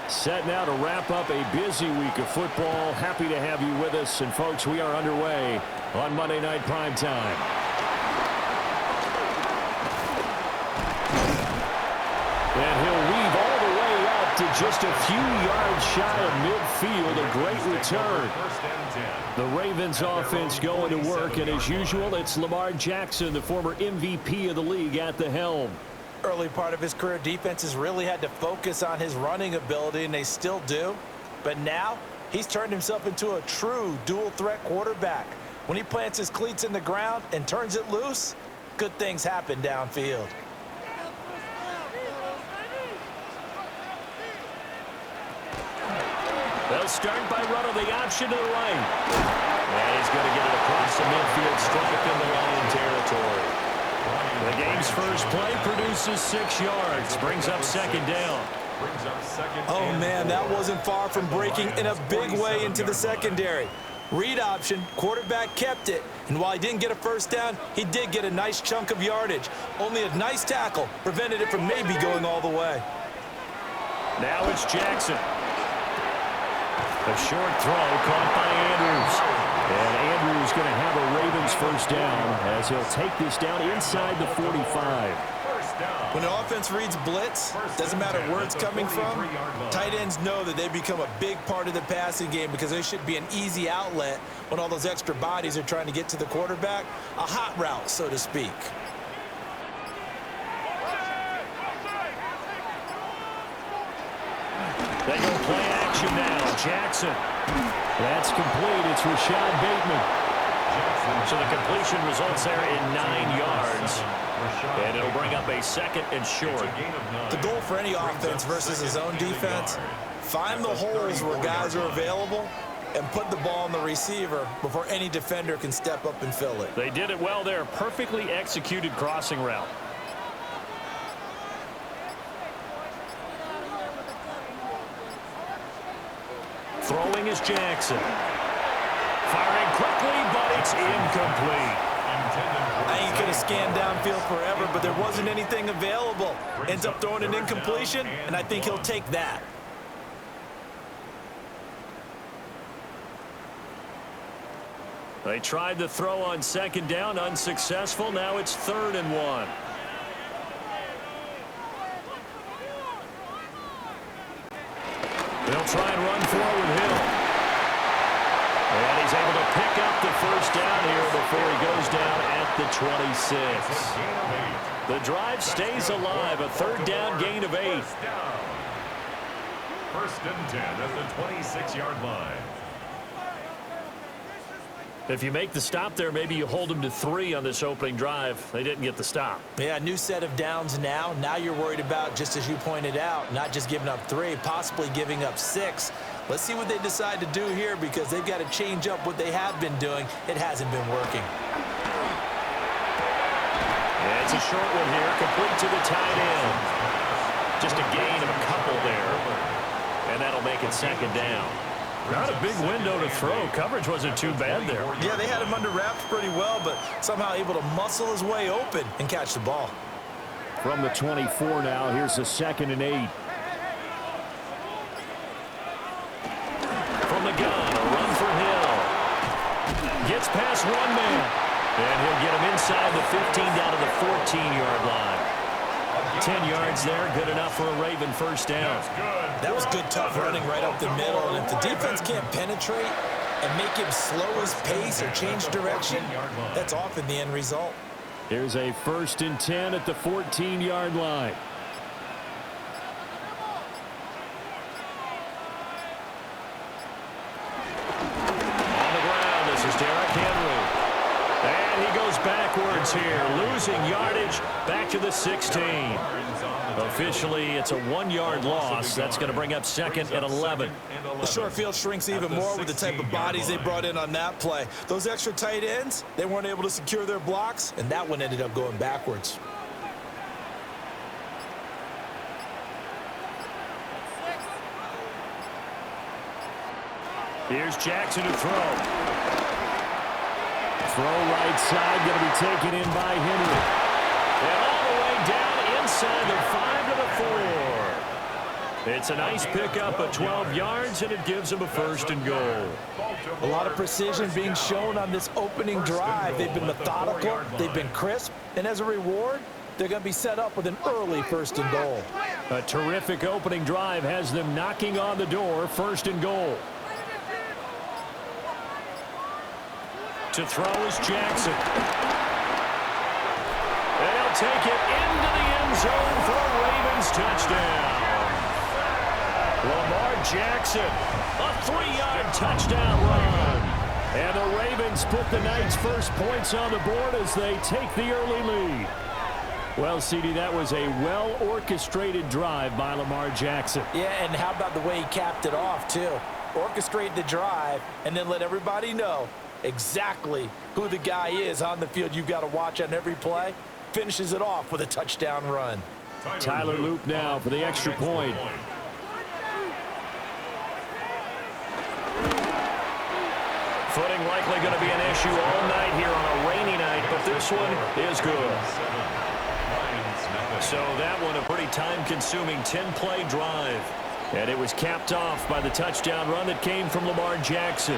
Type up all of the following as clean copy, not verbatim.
Set now to wrap up a busy week of football. Happy to have you with us. And, folks, we are underway on Monday Night Primetime. And he'll weave all the way up to just a few yards shy of midfield. A great return. The Ravens offense going to work, and as usual, it's Lamar Jackson, the former MVP of the league, at the helm. Early part of his career, defenses really had to focus on his running ability, and they still do. But now, he's turned himself into a true dual-threat quarterback. When he plants his cleats in the ground and turns it loose, good things happen downfield. They'll start by running the option to the right. And he's going to get it across the midfield, strike in the Lion territory. The game's first play produces 6 yards, brings up second down. Oh, man, that wasn't far from breaking in a big way into the secondary. Read option, quarterback kept it, and while he didn't get a first down, he did get a nice chunk of yardage. Only a nice tackle prevented it from maybe going all the way. Now it's Jackson. A short throw caught by Andrews. And Andrews going to have a Ravens first down as he'll take this down inside the 45. When the offense reads blitz, doesn't matter where it's coming from, tight ends know that they become a big part of the passing game because they should be an easy outlet when all those extra bodies are trying to get to the quarterback. A hot route, so to speak. They go play action now. Jackson. That's complete. It's Rashad Bateman. So the completion results there in 9 yards. And it'll bring up a second and short. The goal for any offense versus his own defense, find the holes where guys are available and put the ball on the receiver before any defender can step up and fill it. They did it well there. Perfectly executed crossing route. Throwing is Jackson. Firing quickly, but it's incomplete. I ain't going to scan downfield forever, but there wasn't anything available. Ends up throwing an incompletion, and I think he'll take that. They tried the throw on second down, unsuccessful. Now it's 3rd and 1. They'll try and run forward Hill. And he's able to pick up the first down here before he goes down at the 26. The drive stays alive. A 3rd down gain of 8. 1st and 10 at the 26-yard line. If you make the stop there, maybe you hold them to 3 on this opening drive. They didn't get the stop. Yeah, new set of downs now. Now you're worried about, just as you pointed out, not just giving up 3, possibly giving up 6. Let's see what they decide to do here because they've got to change up what they have been doing. It hasn't been working. Yeah, it's a short one here, complete to the tight end. Just a gain of a couple there. And that'll make it 2nd down. Not a big window to throw. Coverage wasn't too bad there. Yeah, they had him under wraps pretty well, but somehow able to muscle his way open and catch the ball. From the 24 now, here's a 2nd and 8. From the gun, a run for Hill. Gets past one man. And he'll get him inside the 15 down to the 14-yard line. 10 yards there, good enough for a Raven first down. That was good, tough running right up the middle. And if the defense can't penetrate and make him slow his pace or change direction, that's often the end result. Here's a 1st and 10 at the 14-yard line. On the ground, this is Derrick Henry. And he goes backwards here, losing yardage back to the 16. Officially, it's a 1-yard loss. That's going to bring up 2nd and 11. The short field shrinks even more with the type of bodies they brought in on that play. Those extra tight ends, they weren't able to secure their blocks, and that one ended up going backwards. Here's Jackson to throw. Throw right side, going to be taken in by Henry. And all the way down inside the 5 to the 4. It's a nice pickup of 12 yards, and it gives them a 1st and goal. A lot of precision being shown on this opening drive. They've been methodical, they've been crisp, and as a reward, they're going to be set up with an early 1st and goal. A terrific opening drive has them knocking on the door, 1st and goal. To throw is Jackson. They'll take it into the end zone for a Ravens touchdown. Lamar Jackson, a 3-yard touchdown run. And the Ravens put the night's first points on the board as they take the early lead. Well, CD, that was a well-orchestrated drive by Lamar Jackson. Yeah, and how about the way he capped it off, too? Orchestrate the drive and then let everybody know exactly who the guy is on the field you've got to watch on every play. Finishes it off with a touchdown run. Tyler Loop now for the extra point. Footing likely going to be an issue all night here on a rainy night, but this one is good. So that one a pretty time-consuming 10-play drive. And it was capped off by the touchdown run that came from Lamar Jackson.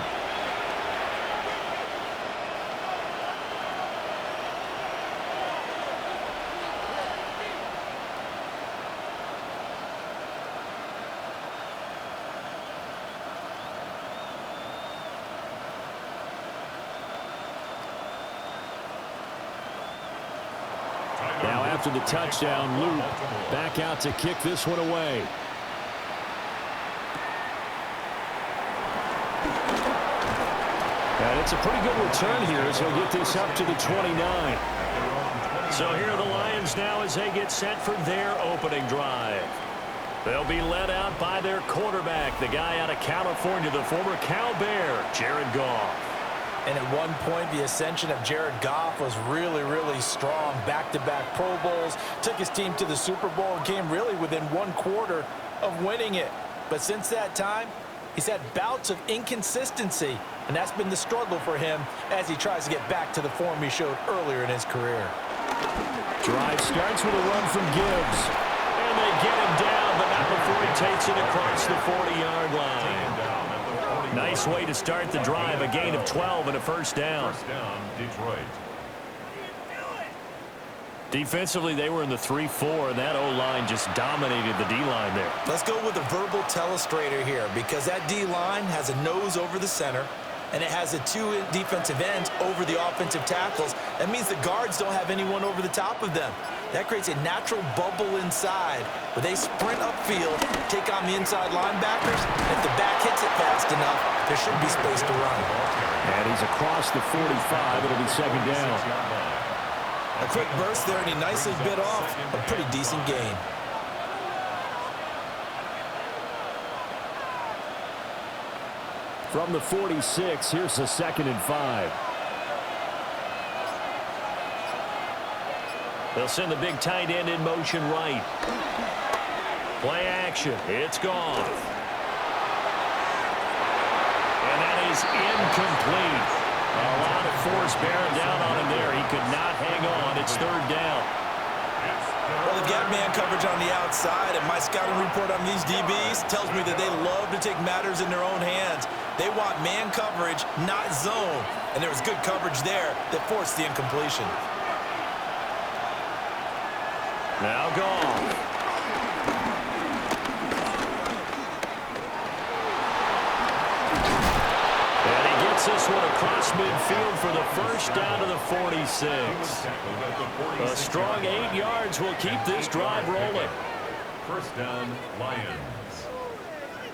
Now after the touchdown, Luke back out to kick this one away. And it's a pretty good return here as he'll get this up to the 29. So here are the Lions now as they get set for their opening drive. They'll be led out by their quarterback, the guy out of California, the former Cal Bear, Jared Goff. And at one point, the ascension of Jared Goff was really, really strong. Back-to-back Pro Bowls, took his team to the Super Bowl and came really within 1 quarter of winning it. But since that time, he's had bouts of inconsistency, and that's been the struggle for him as he tries to get back to the form he showed earlier in his career. Drive starts with a run from Gibbs. And they get him down, but not before he takes it across the 40-yard line. Nice way to start the drive, a gain of 12 and a 1st down. Detroit. Defensively, they were in the 3-4, and that O-line just dominated the D-line there. Let's go with a verbal telestrator here because that D-line has a nose over the center, and it has the 2 defensive ends over the offensive tackles. That means the guards don't have anyone over the top of them. That creates a natural bubble inside where they sprint upfield, take on the inside linebackers. If the back hits it fast enough, there should be space to run. And he's across the 45. It'll be 2nd down. A quick burst there, and he nicely bit off a pretty decent gain. From the 46, here's the 2nd and 5. They'll send the big tight end in motion right. Play action. It's gone. And that is incomplete. A lot of force bearing down on him there. He could not hang on. It's 3rd down. Well, they've got man coverage on the outside, and my scouting report on these DBs tells me that they love to take matters in their own hands. They want man coverage, not zone. And there was good coverage there that forced the incompletion. Now gone. And he gets this one across midfield for the 1st down to the 46. A strong 8 yards will keep this drive rolling. 1st down, Lions.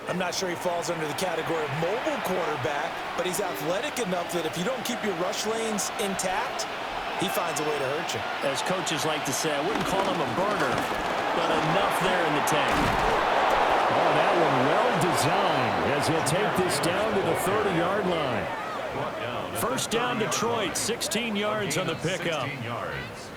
I'm not sure he falls under the category of mobile quarterback, but he's athletic enough that if you don't keep your rush lanes intact, he finds a way to hurt you. As coaches like to say, I wouldn't call him a burner, but enough there in the tank. Oh, that one well designed as he'll take this down to the 30-yard line. 1st down, Detroit, 16 yards on the pickup. 16 yards.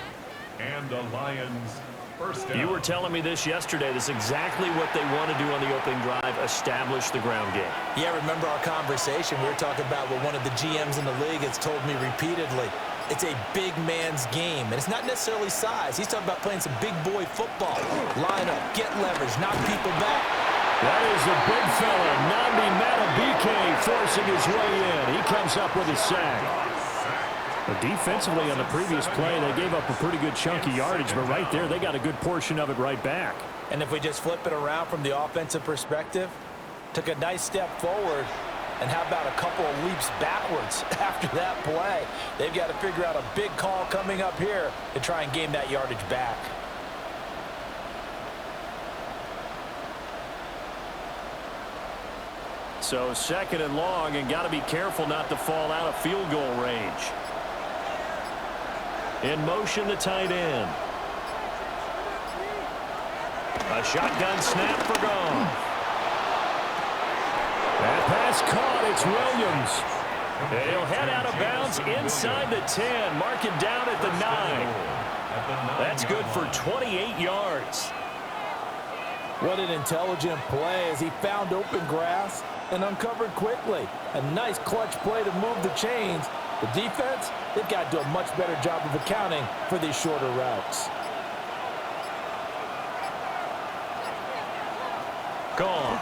And the Lions 1st down. You were telling me this yesterday. This is exactly what they want to do on the opening drive, establish the ground game. Yeah, remember our conversation. We were talking about what one of the GMs in the league has told me repeatedly. it's a big man's game, and it's not necessarily size. He's talking about playing some big boy football. Line up, get leverage, knock people back. That is a big fella, Nnamdi Madubuike, forcing his way in. He comes up with a sack. But defensively on the previous play, they gave up a pretty good chunk of yardage, but right there, they got a good portion of it right back. And if we just flip it around from the offensive perspective, took a nice step forward, and how about a couple of leaps backwards after that play? They've got to figure out a big call coming up here to try and gain that yardage back. So 2nd and long, and got to be careful not to fall out of field goal range. In motion, the tight end. A shotgun snap for Goff. That pass caught. It's Williams. He'll head out of bounds inside the 10. Mark it down at the 9. That's good for 28 yards. What an intelligent play as he found open grass and uncovered quickly. A nice clutch play to move the chains. The defense, they've got to do a much better job of accounting for these shorter routes. Gone.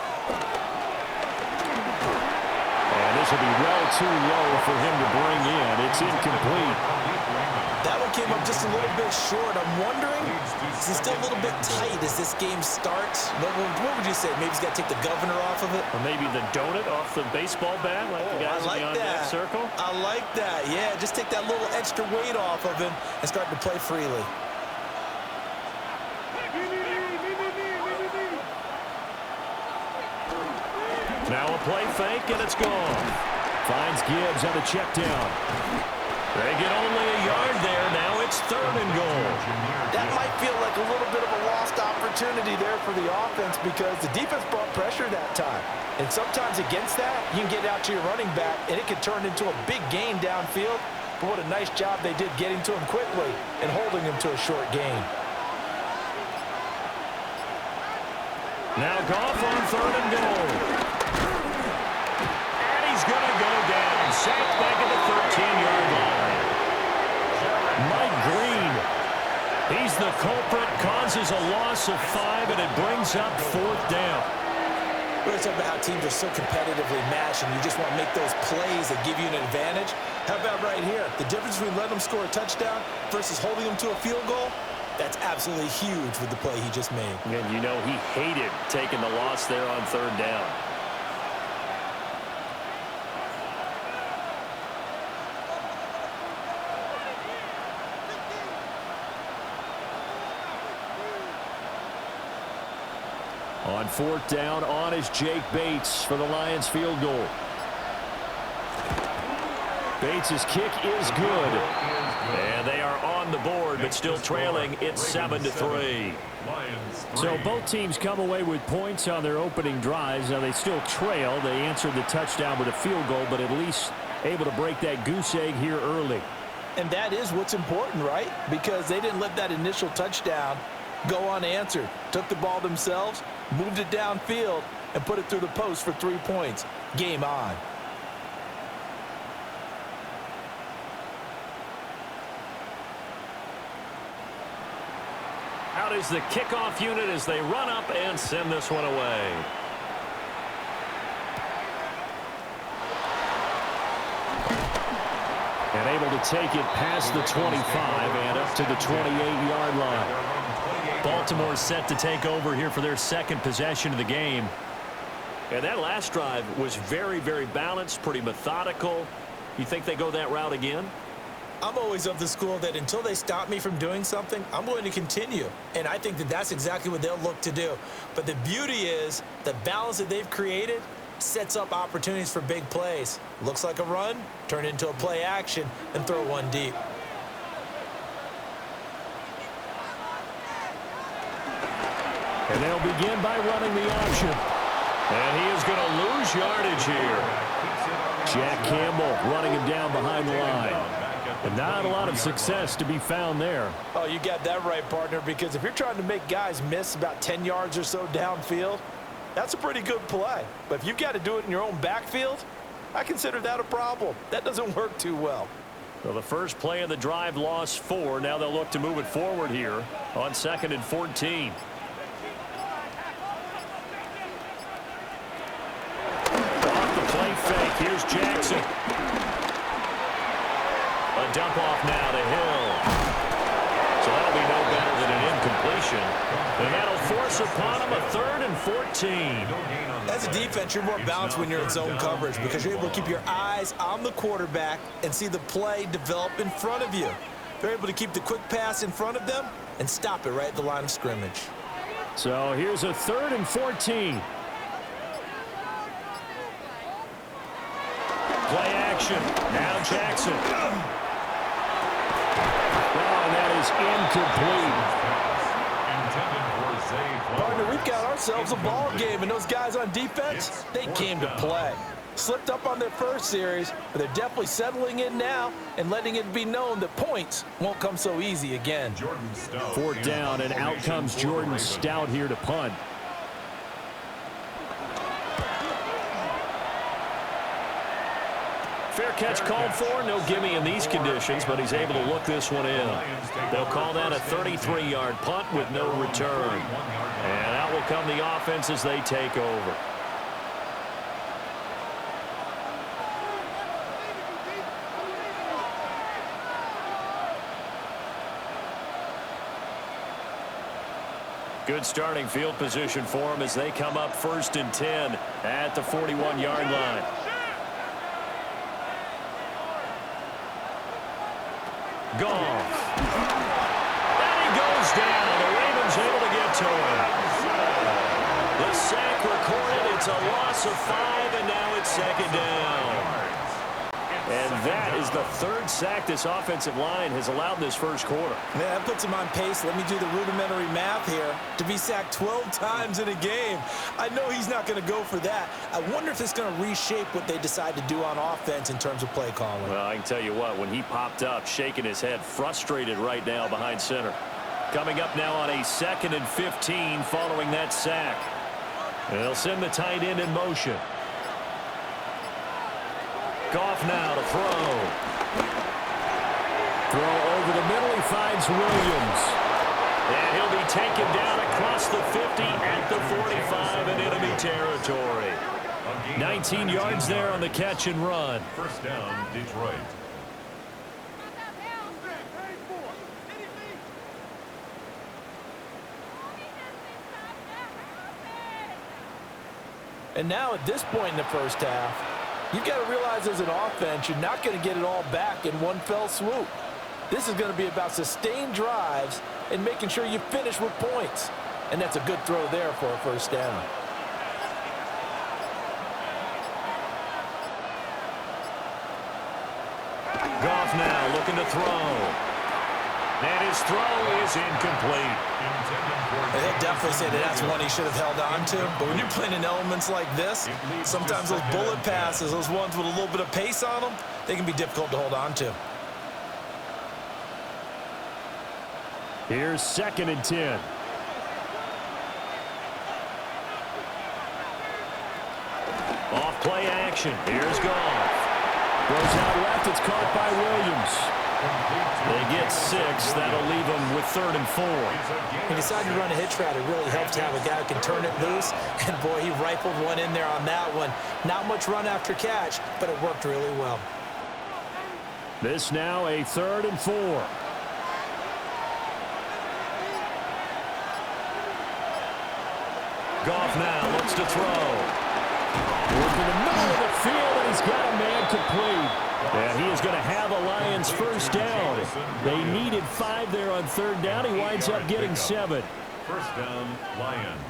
And this will be well too low for him to bring in. It's incomplete. That one came up just a little bit short. I'm wondering, is he still a little bit tight as this game starts? What would you say? Maybe he's got to take the governor off of it? Or maybe the donut off the baseball bat, like the guys in the on-deck circle? I like that. Yeah, just take that little extra weight off of him and start to play freely. Now a play fake, and it's gone. Finds Gibbs on the check down. They get only a yard there. Now it's 3rd and goal. That might feel like a little bit of a lost opportunity there for the offense because the defense brought pressure that time. And sometimes against that, you can get out to your running back, and it can turn into a big gain downfield. But what a nice job they did getting to him quickly and holding him to a short gain. Now Goff on 3rd and goal. And he's going to go down. Sacked back at the 13-yard line. Mike Green, he's the culprit, causes a loss of 5, and it brings up 4th down. We're talking about how teams are so competitively matched, and you just want to make those plays that give you an advantage. How about right here? The difference between letting them score a touchdown versus holding them to a field goal, that's absolutely huge with the play he just made. And you know he hated taking the loss there on 3rd down. On 4th down, on is Jake Bates for the Lions field goal. Bates' kick is good. And they are on the board, but still trailing. It's 7-3. So both teams come away with points on their opening drives. Now they still trail. They answered the touchdown with a field goal, but at least able to break that goose egg here early. And that is what's important, right? Because they didn't let that initial touchdown go unanswered. Took the ball themselves, moved it downfield, and put it through the post for 3 points. Game on. Out is the kickoff unit as they run up and send this one away. And able to take it past the 25 and up to the 28-yard line. Baltimore set to take over here for their 2nd possession of the game. And that last drive was very, very balanced, pretty methodical. You think they go that route again? I'm always of the school that until they stop me from doing something, I'm going to continue. And I think that that's exactly what they'll look to do. But the beauty is the balance that they've created sets up opportunities for big plays. Looks like a run, turn it into a play action, and throw one deep. And they'll begin by running the option. And he is going to lose yardage here. Jack Campbell running him down behind the line. And not a lot of success to be found there. Oh, you got that right, partner, because if you're trying to make guys miss about 10 yards or so downfield, that's a pretty good play. But if you've got to do it in your own backfield, I consider that a problem. That doesn't work too well. Well, the first play of the drive lost 4. Now they'll look to move it forward here on 2nd and 14. Off the play fake. Here's Jackson. A dump off now to Hill. So that'll be no better than an incompletion. And that'll force upon him a 3rd and 14. As a defense, you're more balanced when you're in zone coverage because you're able to keep your eyes on the quarterback and see the play develop in front of you. They're able to keep the quick pass in front of them and stop it right at the line of scrimmage. So here's a 3rd and 14. Play action. Now Jackson. Oh, and that is incomplete. Partner, we've got ourselves a ball game, and those guys on defense, they came to play. Slipped up on their first series, but they're definitely settling in now and letting it be known that points won't come so easy again. 4th down, and out comes Jordan Stout here to punt. Fair catch called for. No gimme in these conditions, but he's able to look this one in. They'll call that a 33-yard punt with no return. And out will come the offense as they take over. Good starting field position for them as they come up 1st and 10 at the 41-yard line. Goff. And he goes down. The Ravens able to get to him. The sack recorded. It's a loss of 5, and now it's 2nd down. And that is the 3rd sack this offensive line has allowed in this first quarter. Man, that puts him on pace. Let me do the rudimentary math here. To be sacked 12 times in a game. I know he's not going to go for that. I wonder if it's going to reshape what they decide to do on offense in terms of play calling. Well, I can tell you what, when he popped up, shaking his head, frustrated right now behind center. Coming up now on a 2nd and 15 following that sack. And they'll send the tight end in motion. Goff now to throw. Throw over the middle. He finds Williams. And he'll be taken down across the 50 at the 45 in enemy territory. 19 yards there on the catch and run. 1st down, Detroit. And now at this point in the first half, you've got to realize as an offense, you're not going to get it all back in one fell swoop. This is going to be about sustained drives and making sure you finish with points. And that's a good throw there for a 1st down. Goff now looking to throw. And his throw is incomplete. They'll definitely say that that's one he should have held on to. But when you're playing in elements like this, sometimes those bullet passes, those ones with a little bit of pace on them, they can be difficult to hold on to. Here's 2nd and 10. Off play action. Here's Goff. Goes out left. It's caught by Williams. They get 6. That'll leave them with 3rd and 4. He decided to run a hitch route. It really helps to have a guy who can turn it loose. And, boy, he rifled one in there on that one. Not much run after catch, but it worked really well. This now a 3rd and 4. Goff now looks to throw. Working the middle of the field, and he's got a man complete. And he is going to have a Lions 1st down. They needed 5 there on 3rd down. He winds up getting 7. 1st down, Lions.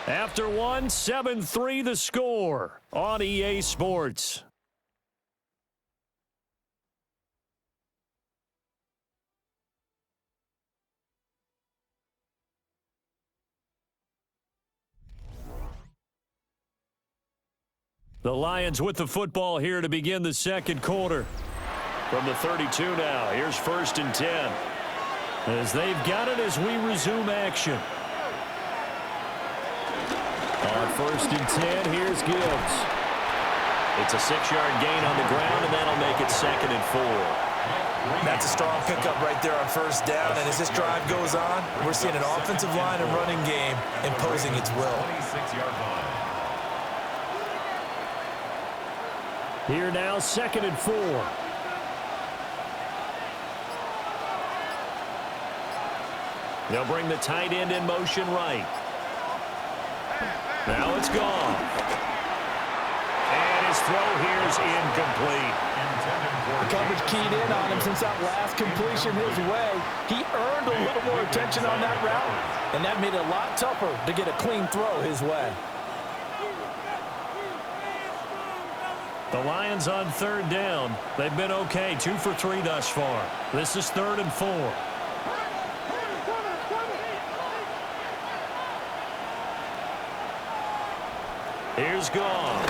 After one, 7-3 the score on EA Sports. The Lions with the football here to begin the 2nd quarter. From the 32 now, here's 1st and 10. As they've got it as we resume action. On first and 10. Here's Gibbs. It's a 6-yard gain on the ground, and that'll make it 2nd and 4. That's a strong pickup right there on first down. And as this drive goes on, we're seeing an offensive line and running game imposing its will. 26-yard line. Here now, 2nd and 4. They'll bring the tight end in motion right. Now it's gone. And his throw here is incomplete. The coverage keyed in on him since that last completion his way. He earned a little more attention on that route, and that made it a lot tougher to get a clean throw his way. The Lions on 3rd down. They've been okay, 2 for 3 thus far. This is 3rd and 4. Here's Goff.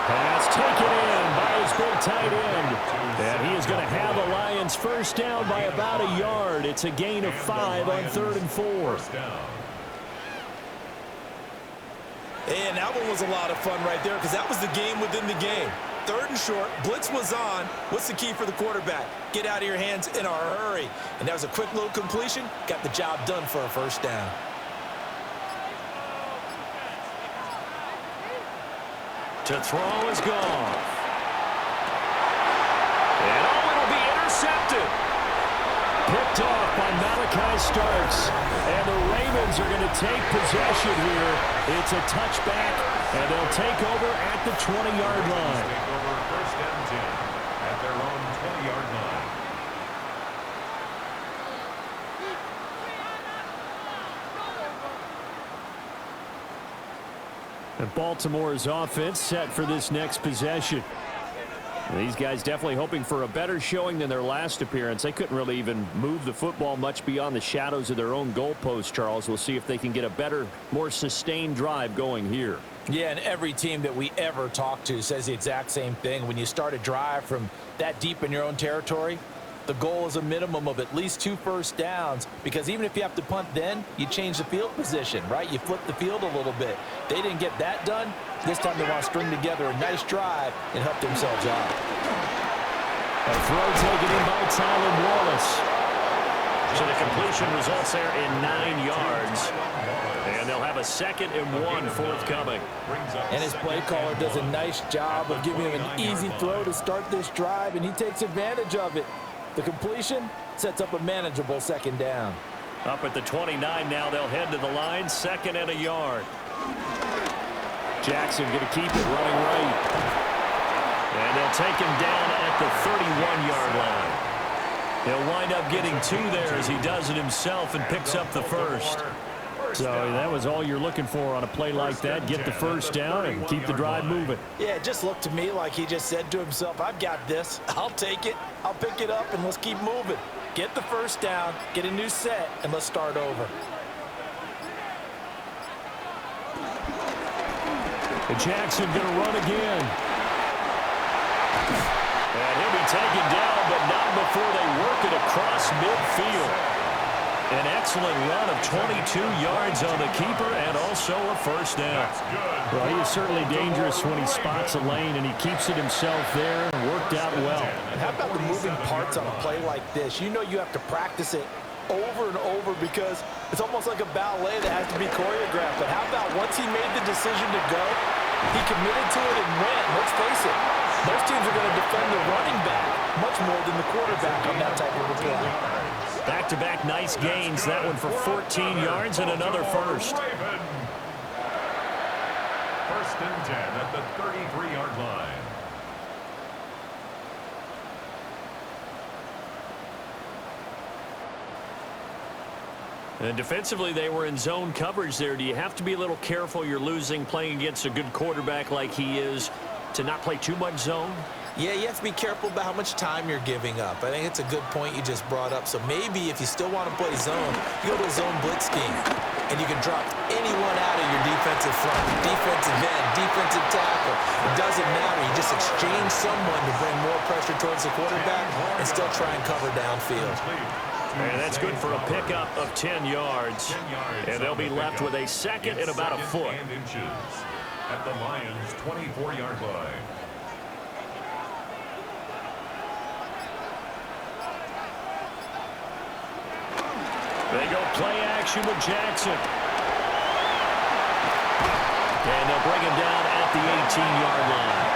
Pass taken in by his big tight end. And he is going to have the Lions first down by about a yard. It's a gain of 5 on 3rd and 4. And that one was a lot of fun right there because that was the game within the game. 3rd and short, blitz was on. What's the key for the quarterback? Get out of your hands in a hurry. And that was a quick little completion. Got the job done for a first down. To throw is Goff. And it'll be intercepted. Picked off by Malachi Starks. And the Ravens are going to take possession here. It's a touchback, and they'll take over at the 20-yard line. Take over 1st and 10 at their own 20-yard line. And Baltimore's offense set for this next possession. These guys definitely hoping for a better showing than their last appearance. They couldn't really even move the football much beyond the shadows of their own goalpost, Charles. We'll see if they can get a better, more sustained drive going here. Yeah, and every team that we ever talk to says the exact same thing. When you start a drive from that deep in your own territory, the goal is a minimum of at least 2 first downs, because even if you have to punt then, you change the field position, right? You flip the field a little bit. They didn't get that done. This time they want to string together a nice drive and help themselves out. A throw taken in by Tyler Wallace. So the completion results there in 9 yards. And they'll have a 2nd and 1 forthcoming. And his play caller does a nice job of giving him an easy throw to start this drive, and he takes advantage of it. The completion sets up a manageable 2nd down. Up at the 29 now, they'll head to the line, 2nd and a yard. Jackson going to keep it running right. And they'll take him down at the 31-yard line. He'll wind up getting 2 there as he does it himself and picks up the first. So that was all you're looking for on a play like that. Get the first down and keep the drive moving. Yeah, it just looked to me like he just said to himself, I've got this. I'll take it. I'll pick it up, and let's keep moving. Get the first down, get a new set, and let's start over. And Jackson going to run again. And he'll be taken down, but not before they work it across midfield. An excellent run of 22 yards on the keeper and also a first down. Well, he is certainly dangerous when he spots a lane, and he keeps it himself there. Worked out well. And how about the moving parts on a play like this? You know you have to practice it over and over because it's almost like a ballet that has to be choreographed. But how about once he made the decision to go, he committed to it and went. Let's face it, most teams are going to defend the running back much more than the quarterback on that type of a play. Back-to-back nice gains. That one for 14 yards and another first. 1st and 10 at the 33-yard line. And defensively, they were in zone coverage there. Do you have to be a little careful you're losing playing against a good quarterback like he is to not play too much zone? Yeah, you have to be careful about how much time you're giving up. I think it's a good point you just brought up. So maybe if you still want to play zone, you go to a zone blitz scheme. And you can drop anyone out of your defensive front, defensive end, defensive tackle. It doesn't matter. You just exchange someone to bring more pressure towards the quarterback and still try and cover downfield. And that's good for a pickup of 10 yards. And they'll be left with a second and about a foot. At the Lions' 24-yard line. They go play action with Jackson. And they'll bring him down at the 18-yard line.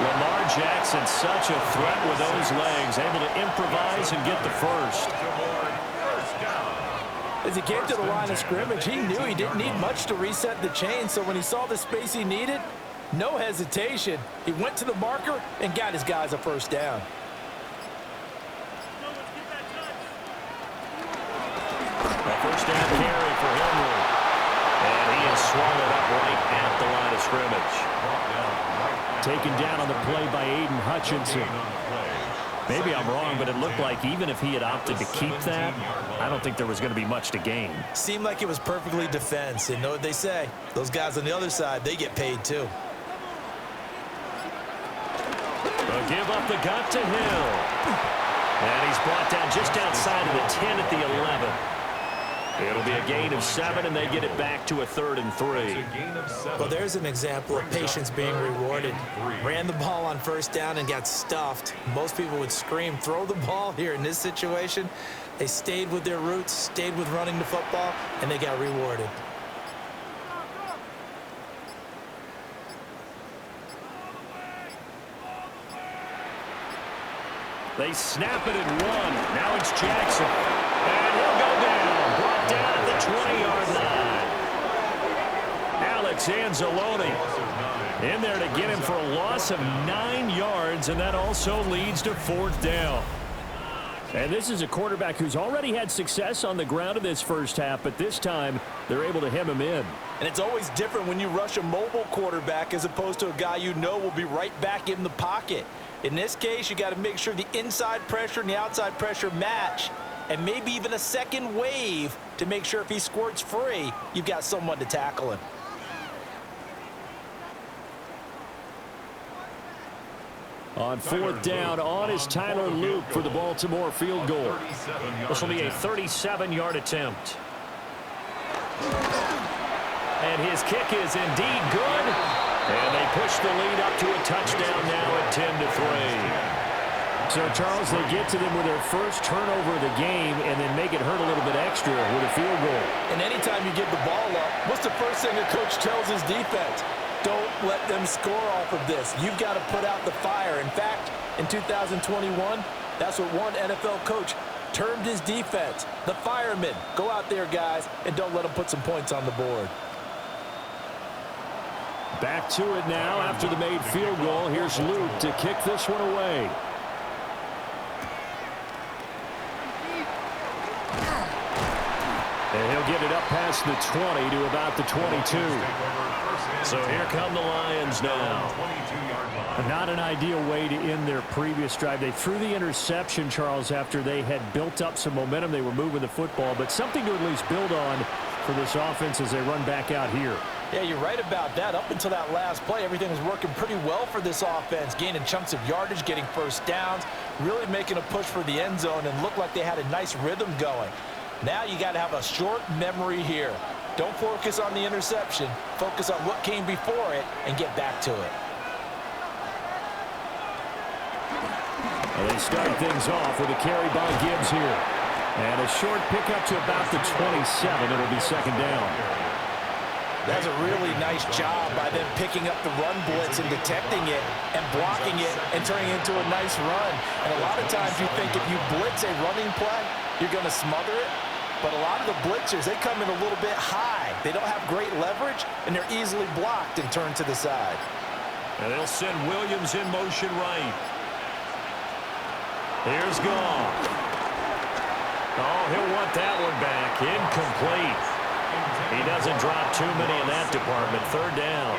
Lamar Jackson, such a threat with those legs, able to improvise and get the first. As he came to the line of scrimmage, he knew he didn't need much to reset the chain, so when he saw the space he needed, no hesitation. He went to the marker and got his guys a first down. First down carry for Henry. And he is swallowed up right at the line of scrimmage. Taken down on the play by Aiden Hutchinson. Maybe I'm wrong, but it looked like even if he had opted to keep that, I don't think there was going to be much to gain. Seemed like it was perfectly defense. And know what they say? Those guys on the other side, they get paid too. They'll give up the gut to Hill. And he's brought down just outside of the 10 at the 11. It'll be a gain of 7, and they get it back to a 3rd and 3. Well, there's an example of patience being rewarded. Ran the ball on first down and got stuffed. Most people would scream, throw the ball here. In this situation, they stayed with their roots, stayed with running the football, and they got rewarded. They snap it and run. Now it's Jackson. And he'll go down. Brought down at the 20-yard line. Alex Anzalone in there to get him for a loss of 9 yards, and that also leads to 4th down. And this is a quarterback who's already had success on the ground in this first half, but this time they're able to hem him in. And it's always different when you rush a mobile quarterback as opposed to a guy you know will be right back in the pocket. In this case, you got to make sure the inside pressure and the outside pressure match, and maybe even a second wave to make sure if he squirts free, you've got someone to tackle him. On 4th down, on is Tyler Luke for the Baltimore field goal. This will be a 37-yard attempt. And his kick is indeed good. And they push the lead up to a touchdown now at 10-3. So, Charles, they get to them with their first turnover of the game and then make it hurt a little bit extra with a field goal. And anytime you give the ball up, what's the first thing a coach tells his defense? Don't let them score off of this. You've got to put out the fire. In fact, in 2021, that's what one NFL coach termed his defense. The firemen. Go out there, guys, and don't let them put some points on the board. Back to it now after the made field goal. Here's Luke to kick this one away. And he'll get it up past the 20 to about the 22. So here come the Lions now. Not an ideal way to end their previous drive. They threw the interception, Charles, after they had built up some momentum. They were moving the football, but something to at least build on for this offense as they run back out here. Yeah, you're right about that. Up until that last play, everything was working pretty well for this offense, gaining chunks of yardage, getting first downs, really making a push for the end zone, and looked like they had a nice rhythm going. Now you got to have a short memory here. Don't focus on the interception. Focus on what came before it and get back to it. Well, they start things off with a carry by Gibbs here. And a short pickup to about the 27. It'll be 2nd down. That's a really nice job by them picking up the run blitz and detecting it and blocking it and turning it into a nice run. And a lot of times you think if you blitz a running play, you're going to smother it. But a lot of the blitzers, they come in a little bit high. They don't have great leverage, and they're easily blocked and turned to the side. And they'll send Williams in motion right. Here's Gone. Oh, he'll want that one back. Incomplete. He doesn't drop too many in that department. 3rd down.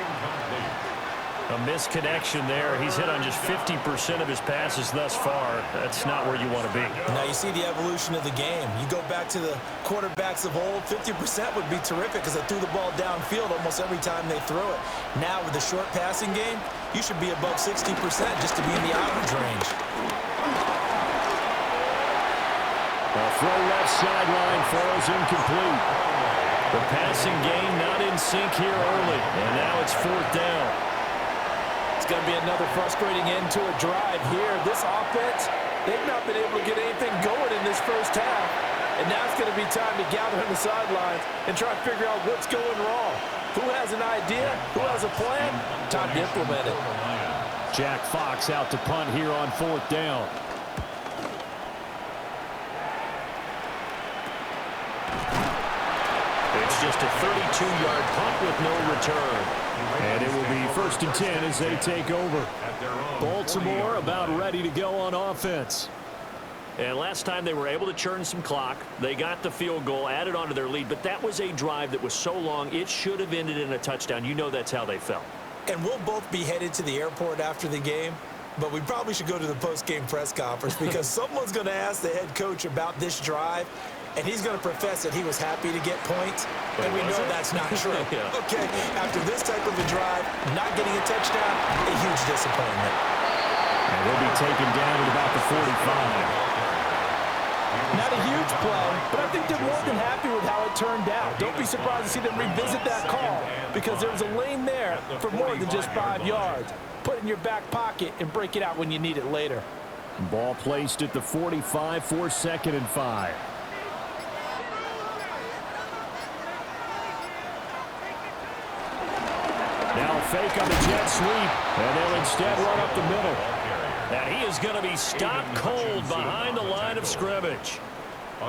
A misconnection there. He's hit on just 50% of his passes thus far. That's not where you want to be. Now you see the evolution of the game. You go back to the quarterbacks of old, 50% would be terrific because they threw the ball downfield almost every time they threw it. Now with the short passing game, you should be above 60% just to be in the average range. A throw left sideline falls incomplete. The passing game not in sync here early, and now it's 4th down. It's going to be another frustrating end to a drive here. This offense, they've not been able to get anything going in this first half. And now it's going to be time to gather on the sidelines and try to figure out what's going wrong. Who has an idea? Who has a plan? Time to implement it. Jack Fox out to punt here on 4th down. It's just a 32-yard punt with no return. And it will be 1st and 10 as they take over. Baltimore about ready to go on offense. And last time they were able to churn some clock. They got the field goal, added on to their lead. But that was a drive that was so long, it should have ended in a touchdown. You know that's how they felt. And we'll both be headed to the airport after the game. But we probably should go to the post-game press conference because someone's going to ask the head coach about this drive. And he's going to profess that he was happy to get points. And we know that's not true. Yeah. Okay, after this type of a drive, not getting a touchdown, a huge disappointment. And he'll be taken down at about the 45. Not a huge play, but I think they're more than happy with how it turned out. Don't be surprised to see them revisit that call because there was a lane there for more than just 5 yards. Put it in your back pocket and break it out when you need it later. Ball placed at the 45 for 2nd and 5. Now a fake on the jet sweep, and they'll instead run up the middle. And he is going to be stopped cold behind the line of scrimmage.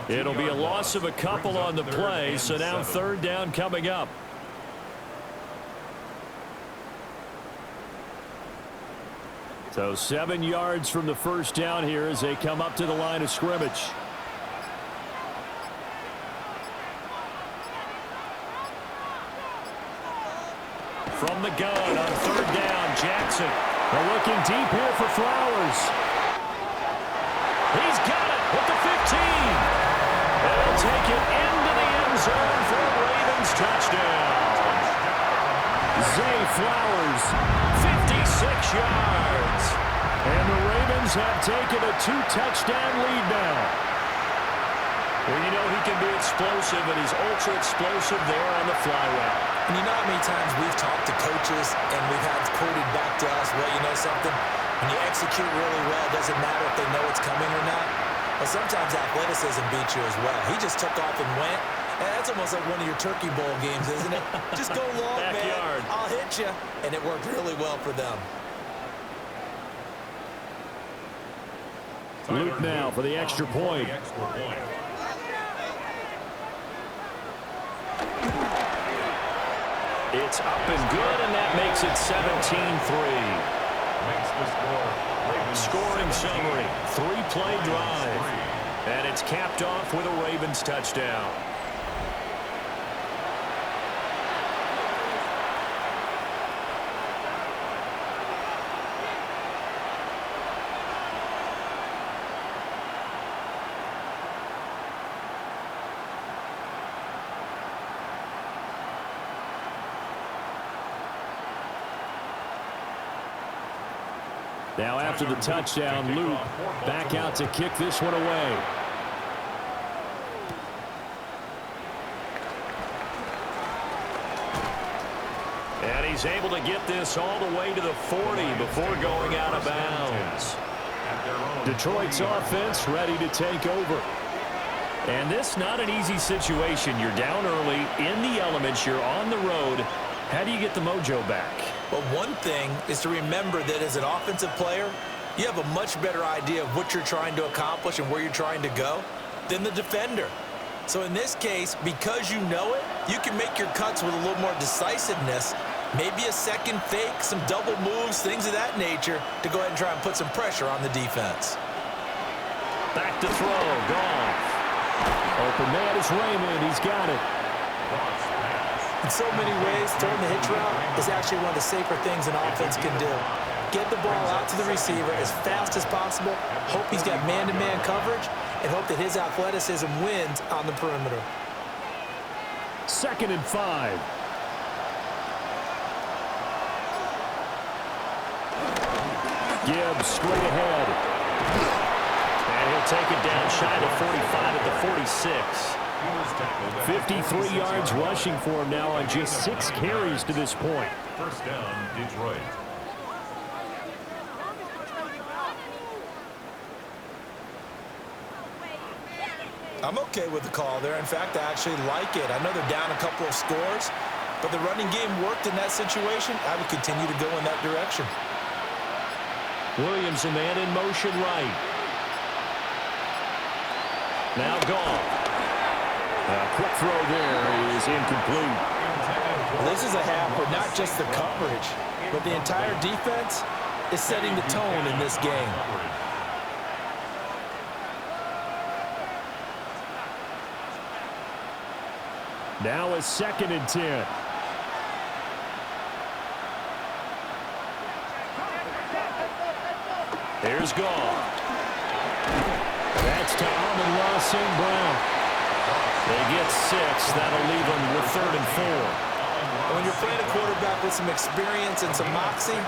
It'll be a loss of a couple on the play, so now 3rd down coming up. So 7 yards from the 1st down here as they come up to the line of scrimmage. From the gun on 3rd down, Jackson. They're looking deep here for Flowers. He's got it with the 15. They'll take it into the end zone for a Ravens touchdown. Zay Flowers, 56 yards. And the Ravens have taken a 2-touchdown lead now. Well, you know he can be explosive, and he's ultra-explosive there on the fly route. And you know how many times we've talked to coaches and we've had quoted back to us, well, you know something? When you execute really well, it doesn't matter if they know it's coming or not. But sometimes athleticism beats you as well. He just took off and went. And that's almost like one of your Turkey Bowl games, isn't it? Just go long, man. I'll hit you. And it worked really well for them. Luke now for the extra point. It's up and good, and that makes it 17-3. Scoring summary, 3-play drive. And it's capped off with a Ravens touchdown. Now after the touchdown, Luke back out to kick this one away. And he's able to get this all the way to the 40 before going out of bounds. Detroit's offense ready to take over. And this not an easy situation. You're down early, in the elements, you're on the road. How do you get the mojo back? Well, one thing is to remember that as an offensive player, you have a much better idea of what you're trying to accomplish and where you're trying to go than the defender. So in this case, because you know it, you can make your cuts with a little more decisiveness, maybe a second fake, some double moves, things of that nature, to go ahead and try and put some pressure on the defense. Back to throw, Goff. Open man is Raymond, he's got it. In so many ways, throwing the hitch route is actually one of the safer things an offense can do. Get the ball out to the receiver as fast as possible, hope he's got man-to-man coverage, and hope that his athleticism wins on the perimeter. 2nd and 5. Gibbs straight ahead. And he'll to take it down shy of 45 at the 46. 53 yards rushing for him now on just 6 carries to this point. First down, Detroit. I'm okay with the call there. In fact, I actually like it. I know they're down a couple of scores, but the running game worked in that situation. I would continue to go in that direction. Williams, a man in motion right. Now gone. A quick throw there is incomplete. Well, this is a half where not just the coverage, but the entire defense is setting the tone in this game. Now a 2nd and 10. Here's Goff. That's to Amon-Ra St. Brown. They get 6. That'll leave them with 3rd and 4. When you're playing a quarterback with some experience and some moxie,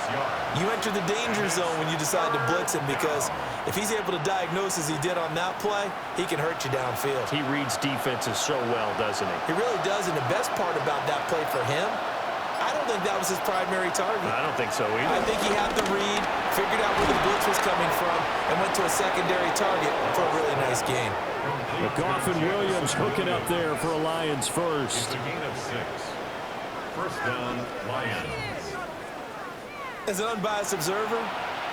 you enter the danger zone when you decide to blitz him, because if he's able to diagnose as he did on that play, he can hurt you downfield. He reads defenses so well, doesn't he? He really does, and the best part about that play for him, I don't think that was his primary target. I don't think so either. I think he had the read, figured out where the blitz was coming from, and went to a secondary target for a really nice game. Goff and Williams hooking up there for a Lions first. It's a gain of 6. First down, Lions. As an unbiased observer,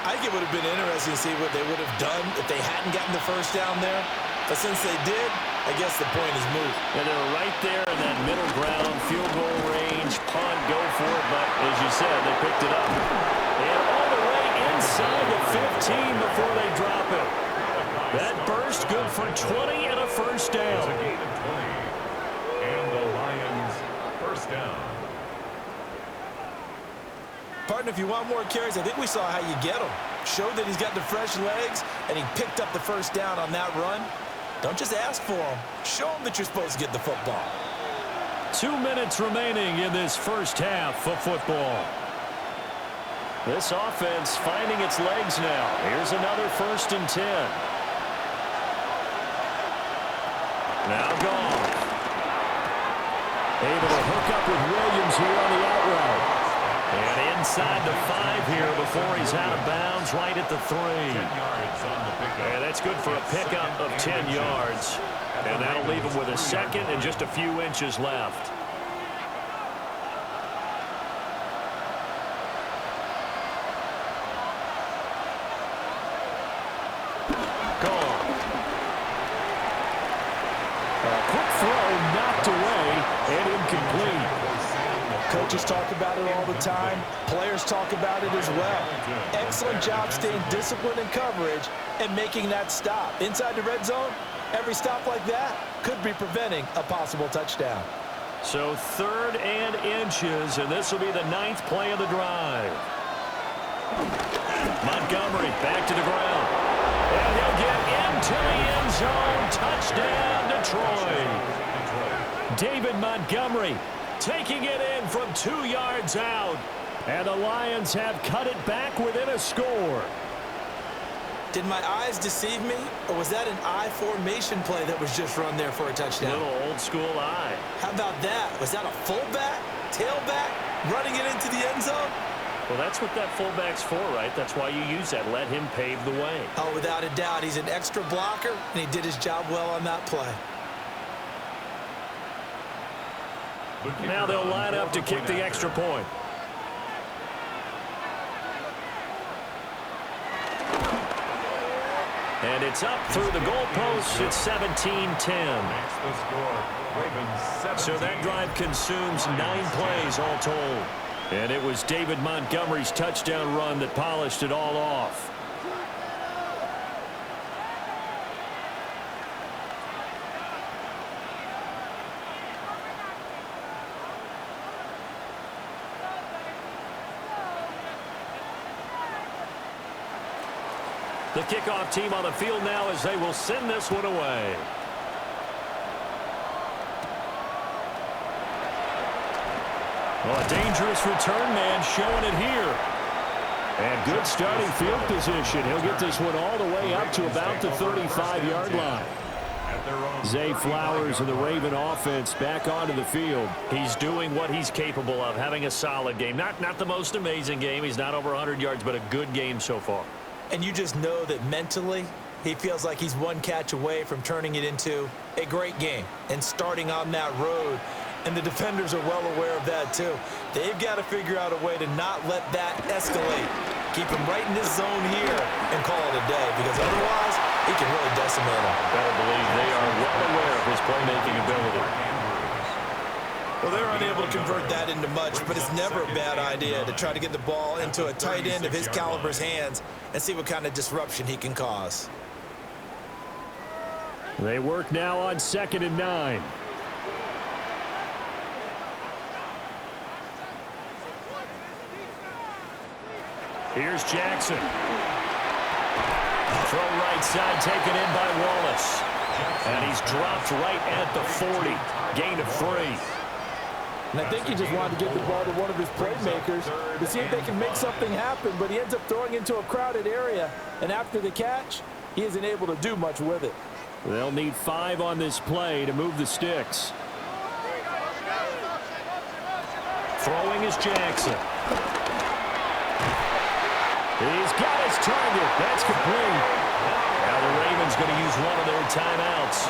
I think it would have been interesting to see what they would have done if they hadn't gotten the first down there. But since they did, I guess the point is moot. And they're right there in that middle ground, field goal range, punt, go for it. But as you said, they picked it up. And all the way inside the 15 before they drop it. That burst good for 20 and a first down. It's a gain of 20. And the Lions, first down. Partner, if you want more carries, I think we saw how you get them. Showed that he's got the fresh legs, and he picked up the first down on that run. Don't just ask for them. Show them that you're supposed to get the football. 2 minutes remaining in this first half of football. This offense finding its legs now. Here's another 1st and 10. Now gone. Able to hook up with Williams here on the out route. And inside the 5 here before he's out of bounds, right at the 3. 10 yards on the pickup. And that's good for a pickup of 10 yards. And that'll leave him with a 2nd and just a few inches left. Gone. A quick throw knocked away and incomplete. Coaches talk about it all the time. Players talk about it as well. Excellent job staying disciplined in coverage and making that stop. Inside the red zone, every stop like that could be preventing a possible touchdown. So 3rd and inches, and this will be the 9th play of the drive. Montgomery back to the ground. And he'll get into the end zone. Touchdown, Detroit. David Montgomery taking it in from 2 yards out. And the Lions have cut it back within a score. Did my eyes deceive me, or was that an I formation play that was just run there for a touchdown? Little old school eye. How about that? Was that a fullback, tailback, running it into the end zone? Well, that's what that fullback's for, right? That's why you use that. Let him pave the way. Oh, without a doubt. He's an extra blocker, and he did his job well on that play. Now they'll line up to kick the extra point. And it's up through the goalposts. It's 17-10. So that drive consumes 9 plays all told. And it was David Montgomery's touchdown run that polished it all off. The kickoff team on the field now as they will send this one away. Well, a dangerous return man showing it here. And good starting field position. He'll get this one all the way up to about the 35-yard line. Zay Flowers and the Raven offense back onto the field. He's doing what he's capable of, having a solid game. Not the most amazing game. He's not over 100 yards, but a good game so far. And you just know that mentally, he feels like he's one catch away from turning it into a great game and starting on that road. And the defenders are well aware of that, too. They've got to figure out a way to not let that escalate. Keep him right in this zone here and call it a day, because otherwise, he can really decimate him. Better believe they are well aware of his playmaking ability. Well, they're unable to convert that into much, but it's never a bad idea to try to get the ball into a tight end of his caliber's hands and see what kind of disruption he can cause. They work now on 2nd and 9. Here's Jackson. Throw right side taken in by Wallace. And he's dropped right at the 40. Gain of 3. And I think he just wanted to get the ball to one of his playmakers to see if they can make something happen, but he ends up throwing into a crowded area. And after the catch, he isn't able to do much with it. They'll need 5 on this play to move the sticks. Throwing is Jackson. He's got his target. That's complete. Now the Ravens going to use one of their timeouts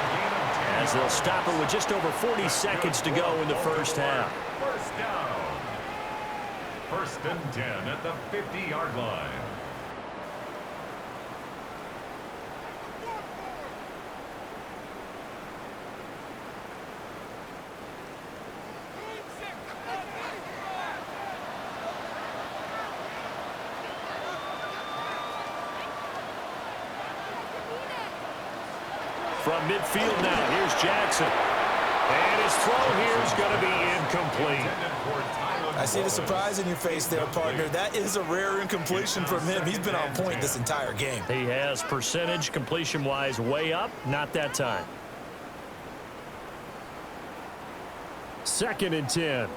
as they'll stop it with just over 40 seconds to go in the first half. First down. 1st and 10 at the 50-yard line. From midfield now, here's Jackson. And his throw here is going to be incomplete. I see the surprise in your face there, partner. That is a rare incompletion from him. He's been on point this entire game. He has percentage completion-wise way up, not that time. 2nd and 10.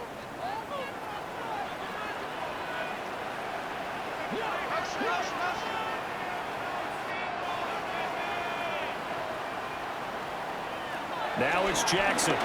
Now it's Jackson.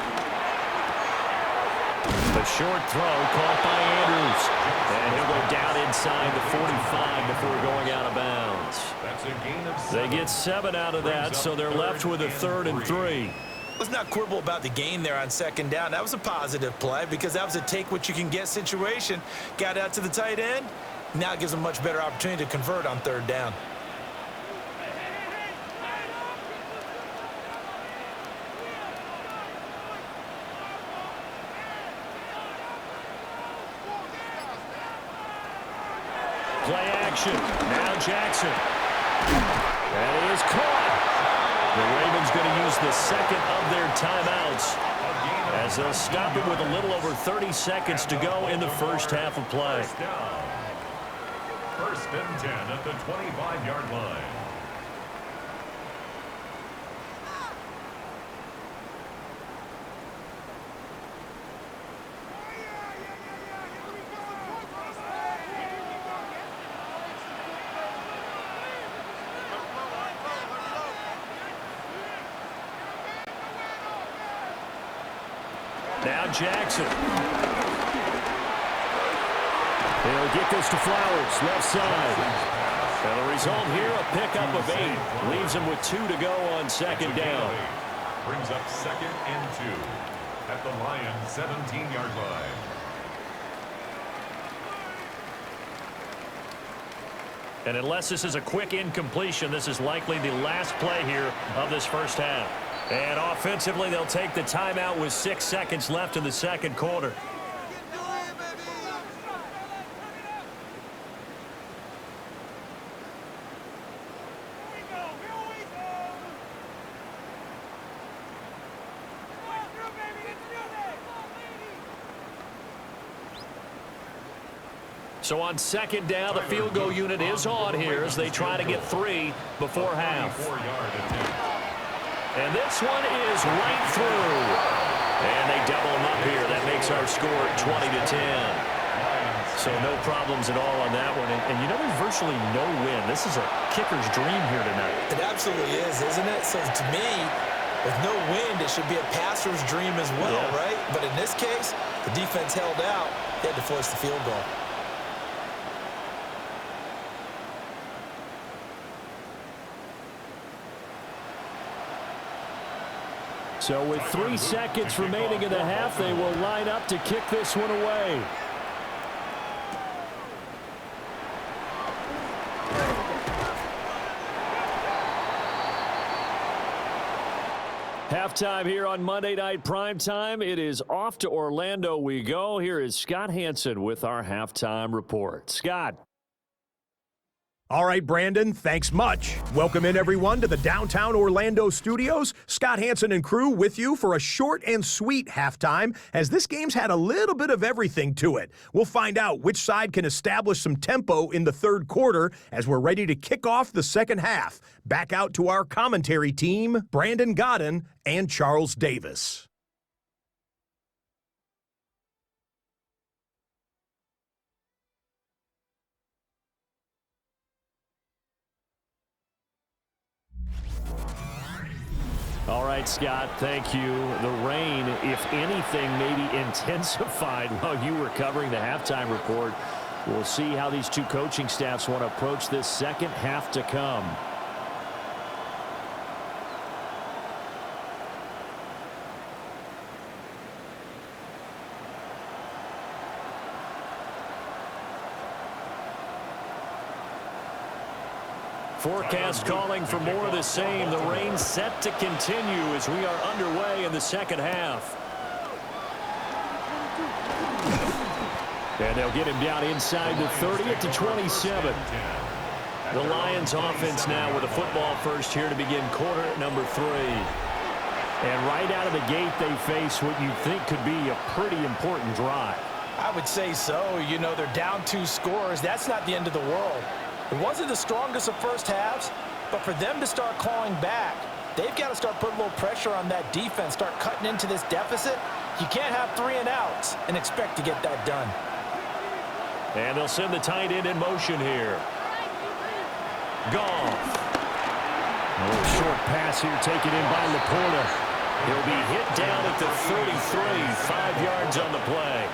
The short throw caught by Andrews. And he'll go down inside the 45 before going out of bounds. That's a gain of 7. They get 7 out of that, so they're left with a 3rd and 3. Let's not quibble about the gain there on 2nd down. That was a positive play because that was a take-what-you-can-get situation. Got out to the tight end. Now it gives them a much better opportunity to convert on 3rd down. Play action. Now Jackson. And he is caught. The Ravens going to use the 2nd of their timeouts as they'll stop it with a little over 30 seconds to go in the first half of play. 1st and 10 at the 25-yard line. Now Jackson. They'll get this to Flowers, left side. And the result here, a pickup of 8. Leaves him with 2 to go on 2nd down. Brings up 2nd and 2 at the Lions' 17-yard line. And unless this is a quick incompletion, this is likely the last play here of this first half. And offensively, they'll take the timeout with 6 seconds left in the 2nd quarter. So on 2nd down, the field goal unit is on here as they try to get 3 before half. And this one is right through. And they double them up here. That makes our score 20-10. So no problems at all on that one. And you know, there's virtually no win. This is a kicker's dream here tonight. It absolutely is, isn't it? So to me, with no wind, it should be a passer's dream as well, right? But in this case, the defense held out. They had to force the field goal. So with 3 seconds remaining in the half, they will line up to kick this one away. Halftime here on Monday Night Primetime. It is off to Orlando we go. Here is Scott Hansen with our halftime report. Scott. All right, Brandon, thanks much. Welcome in, everyone, to the downtown Orlando studios. Scott Hansen and crew with you for a short and sweet halftime, as this game's had a little bit of everything to it. We'll find out which side can establish some tempo in the third quarter as we're ready to kick off the second half. Back out to our commentary team, Brandon Godden and Charles Davis. All right, Scott, thank you. The rain, if anything, maybe intensified while you were covering the halftime report. We'll see how these two coaching staffs want to approach this second half to come. Forecast calling for more of the same. The rain set to continue as we are underway in the second half. And they'll get him down inside the 30 at the 27. The Lions offense now with a football first here to begin quarter number 3. And right out of the gate, they face what you think could be a pretty important drive. I would say so. You know, they're down 2 scores. That's not the end of the world. It wasn't the strongest of first halves, but for them to start clawing back, they've got to start putting a little pressure on that defense, start cutting into this deficit. You can't have 3 and outs and expect to get that done. And they'll send the tight end in motion here. Goff. A little short pass here taken in by Laporta. He'll be hit down at the 33, 5 yards on the play.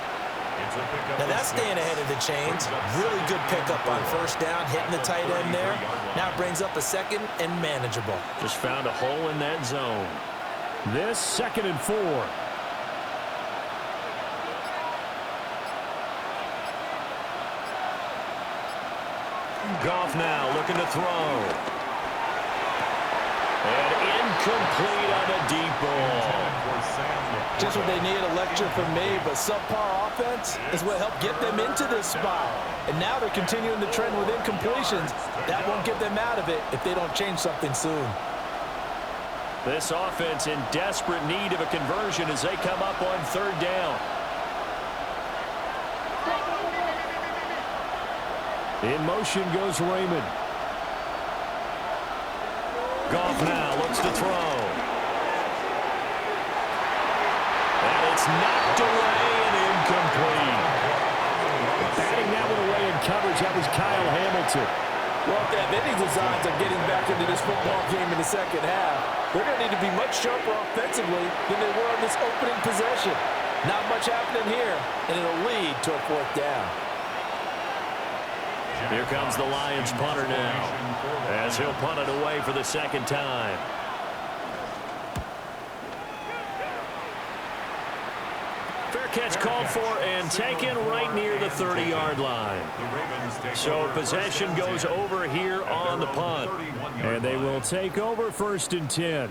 Now that's staying ahead of the chains. Really good pickup on first down, hitting the tight end there. Now it brings up a second and manageable. Just found a hole in that zone. This 2nd and 4. Goff now looking to throw. And incomplete on a deep ball. Just what they need, a lecture from me, but subpar offense is what helped get them into this spot. And now they're continuing the trend with incompletions. That won't get them out of it if they don't change something soon. This offense in desperate need of a conversion as they come up on 3rd down. In motion goes Raymond. Goff now looks to throw. And it's knocked away and incomplete. Batting that one away in coverage, that was Kyle Hamilton. Well, if they have any designs of getting back into this football game in the second half, they're going to need to be much sharper offensively than they were on this opening possession. Not much happening here, and it'll lead to a 4th down. Here comes the Lions punter now, as he'll punt it away for the 2nd time. Fair catch called for and taken right near the 30-yard line. So possession goes over here on the punt. And they will take over 1st and 10.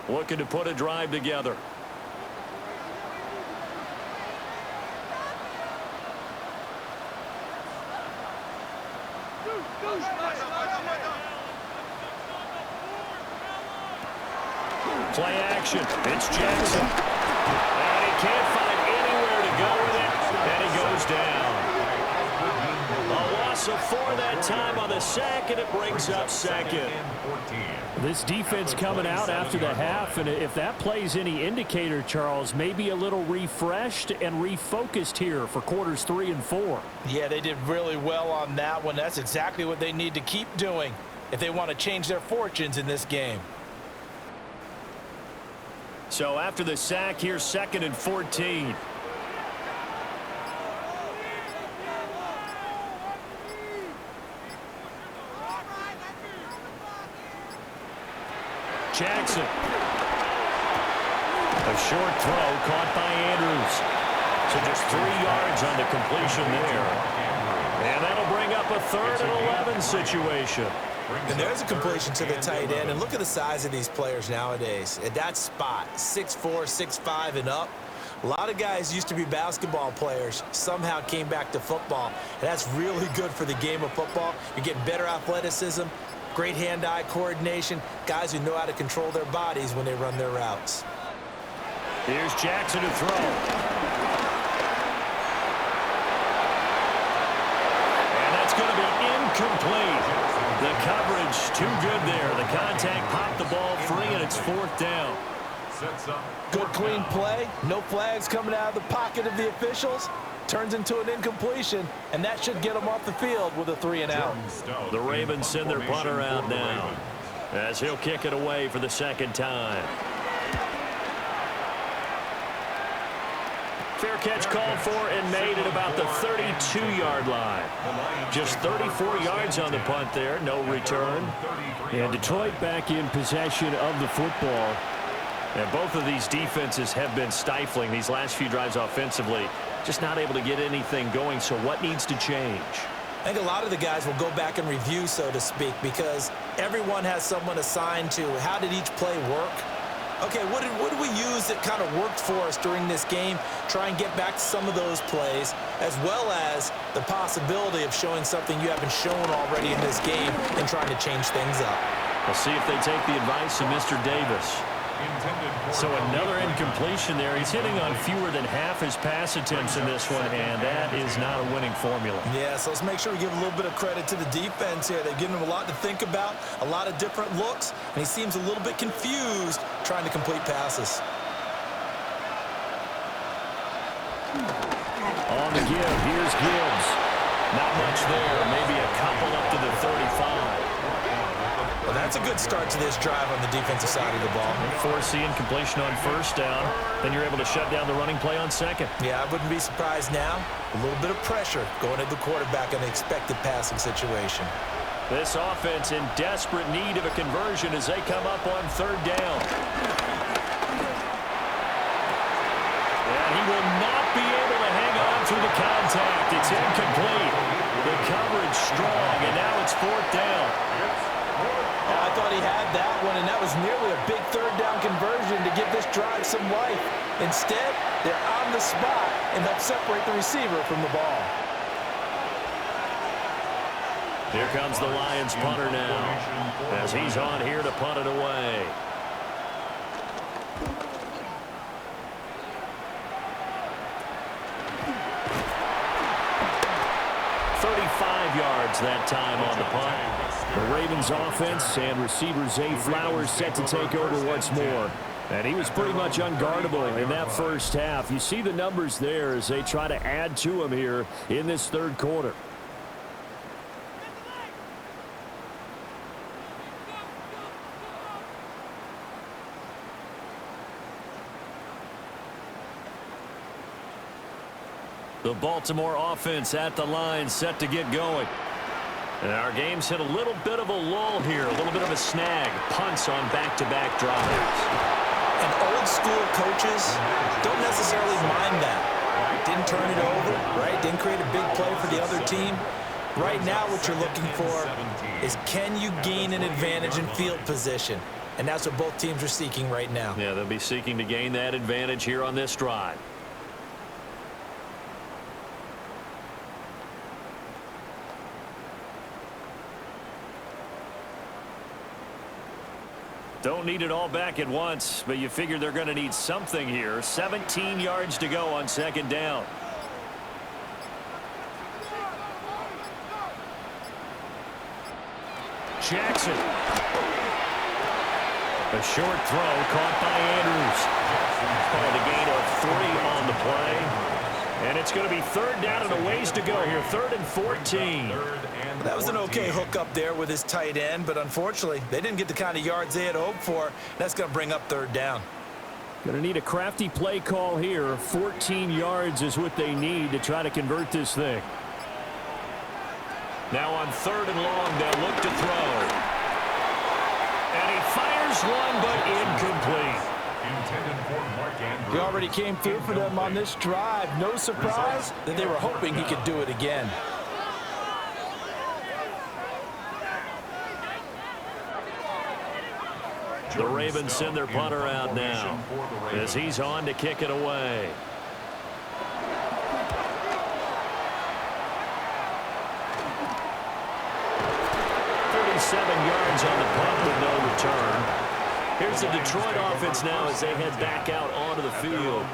Looking to put a drive together. Play action. It's Jackson. And he can't find anywhere to go with it. And he goes down. sack, and it brings up second. This defense coming out after the half, and if that plays any indicator, Charles, maybe a little refreshed and refocused here for quarters 3 and 4. Yeah, they did really well on that one. That's exactly what they need to keep doing if they want to change their fortunes in this game. So after the sack, here's 2nd and 14. Jackson. A short throw caught by Andrews. So just 3 yards on the completion there. And that'll bring up a 3rd and 11 situation. And there's a completion to the tight end. And look at the size of these players nowadays. At that spot, 6'4", 6'5", and up. A lot of guys used to be basketball players, somehow came back to football. And that's really good for the game of football. You're getting better athleticism, great hand-eye coordination, guys who know how to control their bodies when they run their routes. Here's Jackson to throw. And that's going to be incomplete. The coverage too good there. The contact popped the ball free, and it's 4th down. Good clean play. No flags coming out of the pocket of the officials. Turns into an incompletion, and that should get them off the field with a 3 and out. The Ravens send their punter out now as he'll kick it away for the 2nd time. Fair catch called for and made at about the 32-yard line. Just 34 yards on the punt there, no return. And Detroit back in possession of the football. And both of these defenses have been stifling these last few drives offensively. Just not able to get anything going, so what needs to change? I think a lot of the guys will go back and review, so to speak, because everyone has someone assigned to how did each play work. Okay, what did we use that kind of worked for us during this game? Try and get back to some of those plays, as well as the possibility of showing something you haven't shown already in this game and trying to change things up. We'll see if they take the advice of Mr. Davis. So another incompletion there. He's hitting on fewer than half his pass attempts in this one, and that is not a winning formula. Yeah, so let's make sure we give a little bit of credit to the defense here. They've given him a lot to think about, a lot of different looks, and he seems a little bit confused trying to complete passes. On the give, here's Gibbs. Not much there, maybe a couple up to the 35. Well, that's a good start to this drive on the defensive side of the ball. Force the incompletion on 1st down. Then you're able to shut down the running play on 2nd. Yeah, I wouldn't be surprised now. A little bit of pressure going at the quarterback in an expected passing situation. This offense in desperate need of a conversion as they come up on 3rd down. And he will not be able to hang on through the contact. It's incomplete. The coverage strong, and now it's 4th down. I thought he had that one, and that was nearly a big 3rd down conversion to give this drive some life. Instead, they're on the spot and help separate the receiver from the ball. Here comes the Lions punter now as he's on here to punt it away. Yards that time on the punt. The Ravens offense and receiver Zay Flowers set to take over once more. And he was pretty much unguardable in that first half. You see the numbers there as they try to add to him here in this 3rd quarter. The Baltimore offense at the line, set to get going. And our game's hit a little bit of a lull here, a little bit of a snag. Punts on back-to-back drives. And old school coaches don't necessarily mind that. Didn't turn it over, right? Didn't create a big play for the other team. Right now what you're looking for is can you gain an advantage in field position? And that's what both teams are seeking right now. Yeah, they'll be seeking to gain that advantage here on this drive. Don't need it all back at once, but you figure they're going to need something here. 17 yards to go on 2nd down. Jackson. A short throw caught by Andrews. Called a gain of 3 on the play. And it's going to be 3rd down and a ways to go here. 3rd and 14. That was an okay hook up there with his tight end, but unfortunately, they didn't get the kind of yards they had hoped for. That's going to bring up 3rd down. Going to need a crafty play call here. 14 yards is what they need to try to convert this thing. Now on 3rd and long, they'll look to throw. And he fires one, but incomplete. He already came through for them on this drive. No surprise that they were hoping he could do it again. The Ravens send their punter out now as he's on to kick it away. Yards on the punt with no return. Here's the Detroit offense now as they head back out onto the field.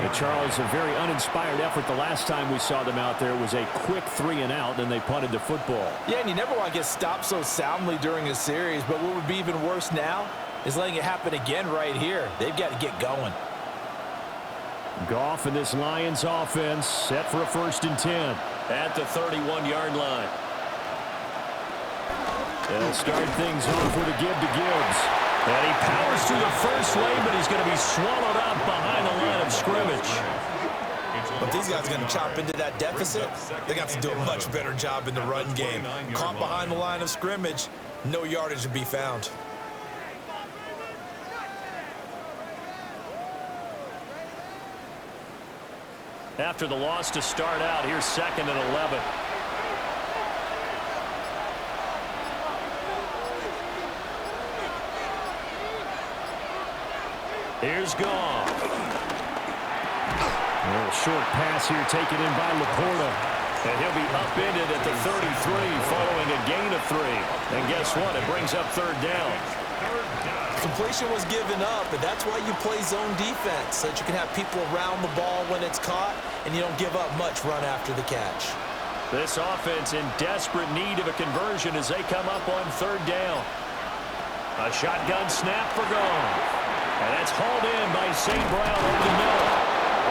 And Charles, a very uninspired effort the last time we saw them out there. It was a quick 3 and out, and they punted the football. Yeah, and you never want to get stopped so soundly during a series, but what would be even worse now is letting it happen again right here. They've got to get going. Goff and this Lions offense set for a 1st and 10. At the 31-yard line. They'll start things off with a give to Gibbs. And he powers through the first lane, but he's going to be swallowed up behind the line of scrimmage. But these guys are going to chop into that deficit. They got to do a much better job in the run game. Caught behind the line of scrimmage, no yardage to be found. After the loss to start out, here's 2nd and 11. Here's Goff. A little short pass here taken in by Laporta. And he'll be upended at the 33 following a gain of 3. And guess what? It brings up 3rd down. Completion was given up, but that's why you play zone defense, so that you can have people around the ball when it's caught, and you don't give up much run after the catch. This offense in desperate need of a conversion as they come up on 3rd down. A shotgun snap for Goff. And that's hauled in by St. Brown over the middle.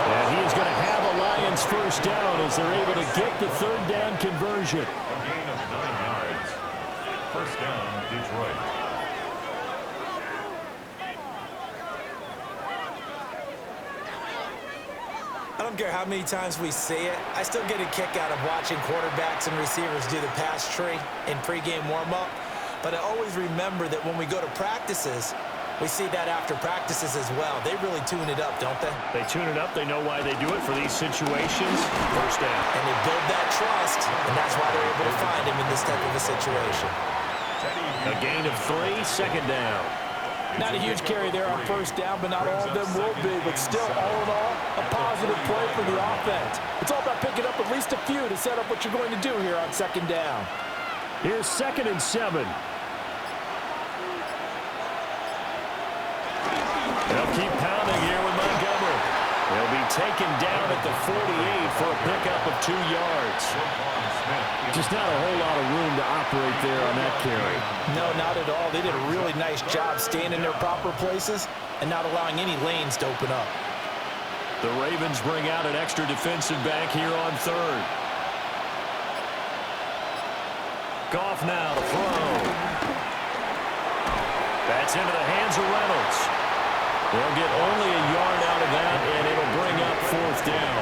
And he is going to have a Lions 1st down as they're able to get the 3rd down conversion. A gain of 9 yards. 1st down, Detroit. I don't care how many times we see it. I still get a kick out of watching quarterbacks and receivers do the pass tree in pregame warm-up. But I always remember that when we go to practices, we see that after practices as well. They really tune it up, don't they? They tune it up. They know why they do it for these situations. 1st down. And they build that trust, and that's why they're able to find him in this type of a situation. A gain of 3, 2nd down. Not a huge carry there on 1st down, but not all of them will be. But still, all in all, a positive play for the offense. It's all about picking up at least a few to set up what you're going to do here on 2nd down. Here's 2nd and 7. They'll keep pounding here with Montgomery. He'll be taken down at the 48 for a pickup of 2 yards. Just not a whole lot of room to operate there on that carry. No, not at all. They did a really nice job staying in their proper places and not allowing any lanes to open up. The Ravens bring out an extra defensive back here on 3rd. Goff now to throw. That's into the hands of Reynolds. They'll get only a yard out of that, and it'll bring up 4th down.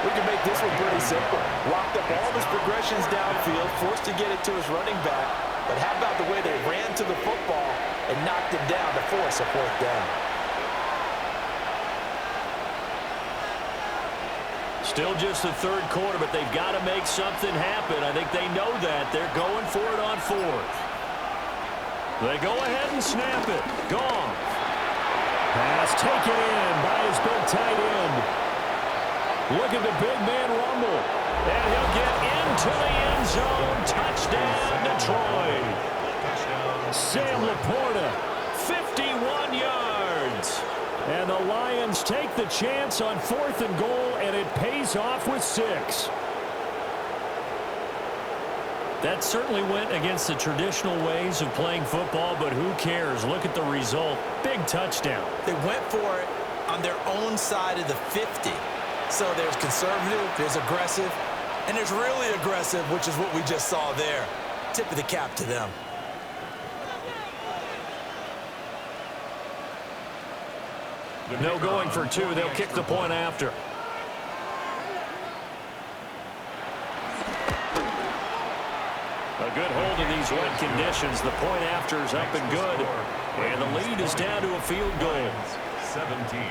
We can make this one pretty simple. Locked up all of his progressions downfield, forced to get it to his running back. But how about the way they ran to the football and knocked him down to force a 4th down? Still just the 3rd quarter, but they've got to make something happen. I think they know that. They're going for it on 4th. They go ahead and snap it. Gone. Pass taken in by his big tight end. Look at the big man rumble. And he'll get into the end zone. Touchdown, Detroit. Sam Laporta, 51 yards. And the Lions take the chance on 4th and goal, and it pays off with 6. That certainly went against the traditional ways of playing football, but who cares? Look at the result. Big touchdown. They went for it on their own side of the 50. So there's conservative, there's aggressive, and there's really aggressive, which is what we just saw there. Tip of the cap to them. No going for two. They'll kick the point after. A good hold in these wet conditions. The point after is up and good. And the lead is down to a field goal. 17.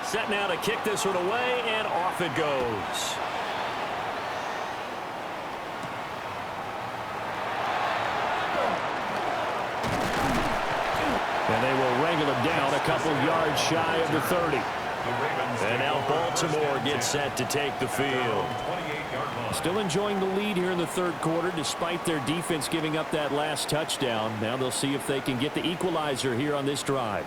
Set now to kick this one away, and off it goes. And they will wrangle it down a couple yards shy of the 30. And now Baltimore gets set to take the field. Still enjoying the lead here in the third quarter despite their defense giving up that last touchdown. Now they'll see if they can get the equalizer here on this drive.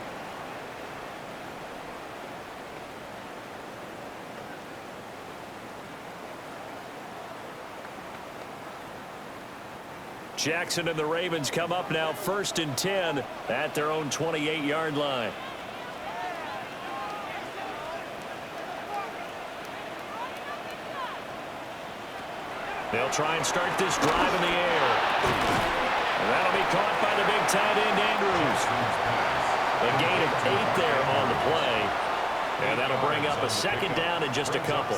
Jackson and the Ravens come up now 1st and 10 at their own 28-yard line. They'll try and start this drive in the air. And that'll be caught by the big tight end, Andrews. A gain of 8 there on the play. And that'll bring up a second down in just a couple.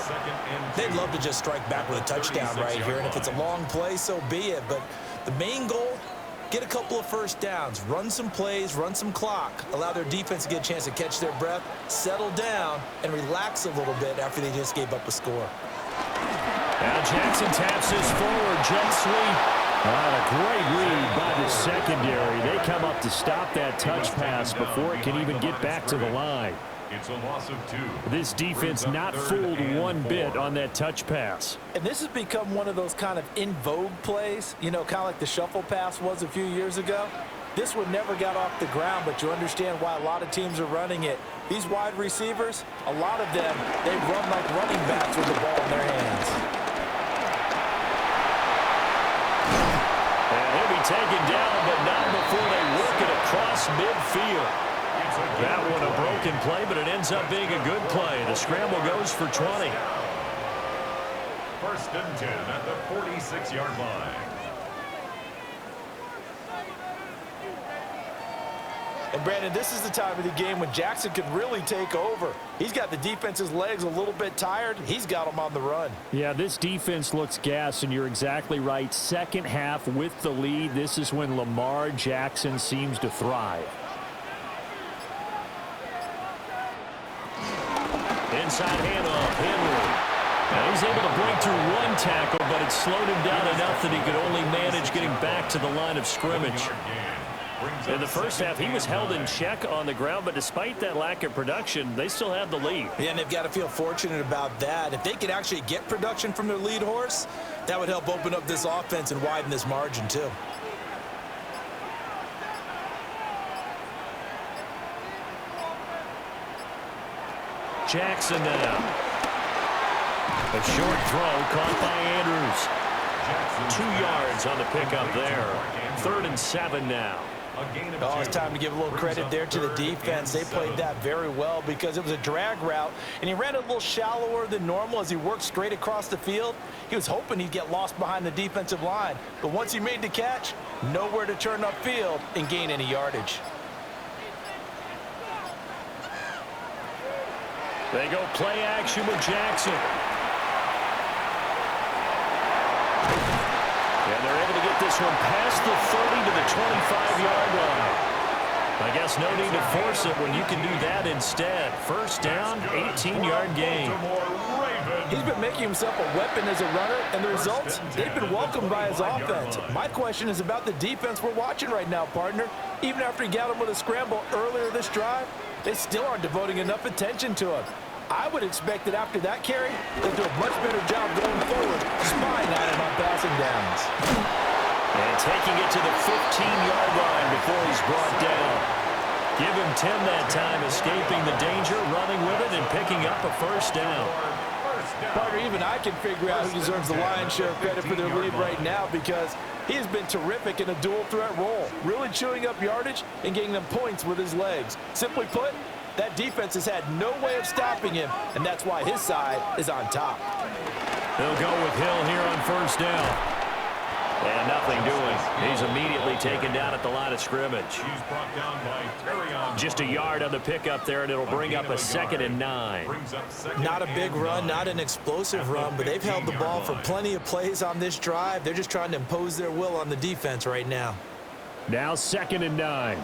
They'd love to just strike back with a touchdown right here, and if it's a long play, so be it. But the main goal, get a couple of first downs, run some plays, run some clock, allow their defense to get a chance to catch their breath, settle down, and relax a little bit after they just gave up a score. Now Jackson taps this forward, jet sweep. A great read by the secondary. They come up to stop that touch pass before it can even get back to the line. It's a loss of 2. This defense not fooled one bit on that touch pass. And this has become one of those kind of in vogue plays, you know, kind of like the shuffle pass was a few years ago. This one never got off the ground, but you understand why a lot of teams are running it. These wide receivers, a lot of them, they run like running backs with the ball in their hands. And he'll be taken down, but not before they work it across midfield. That one a broken play, but it ends up being a good play. The scramble goes for 20. 1st and 10 at the 46-yard line. And Brandon, this is the time of the game when Jackson could really take over. He's got the defense's legs a little bit tired. He's got them on the run. Yeah, this defense looks gassed, and you're exactly right. Second half with the lead, this is when Lamar Jackson seems to thrive. Inside handoff, Henry. Now he's able to break through one tackle, but it slowed him down enough that he could only manage getting back to the line of scrimmage. In the first half, he was held in check on the ground, but despite that lack of production, they still have the lead. Yeah, and they've got to feel fortunate about that. If they could actually get production from their lead horse, that would help open up this offense and widen this margin too. Jackson now. A short throw caught by Andrews. 2 yards on the pickup there. 3rd and 7 now. Oh, it's time to give a little credit there to the defense. They played that very well because it was a drag route, and he ran a little shallower than normal as he worked straight across the field. He was hoping he'd get lost behind the defensive line, but once he made the catch, nowhere to turn upfield and gain any yardage. They go play action with Jackson. And they're able to get this one past the 30 to the 25-yard line. I guess no need to force it when you can do that instead. First down, 18-yard gain. He's been making himself a weapon as a runner, and the results, they've been welcomed by his offense. My question is about the defense we're watching right now, partner. Even after he got him with a scramble earlier this drive, they still aren't devoting enough attention to him. I would expect that after that carry, they'll do a much better job going forward, spying at him on passing downs. And taking it to the 15-yard line before he's brought down. Give him 10 that time, escaping the danger, running with it, and picking up a first down. Partner, even I can figure out who deserves the lion's share of credit for their lead right now, because he has been terrific in a dual threat role, really chewing up yardage and getting them points with his legs. Simply put, that defense has had no way of stopping him, and that's why his side is on top. They'll go with Hill here on first down. And nothing doing. He's immediately taken down at the line of scrimmage. He's brought down by Just a yard on the pickup there, and it'll bring up a 2nd and 9. Not a big run, not an explosive run, but they've held the ball for plenty of plays on this drive. They're just trying to impose their will on the defense right now. Now 2nd and 9.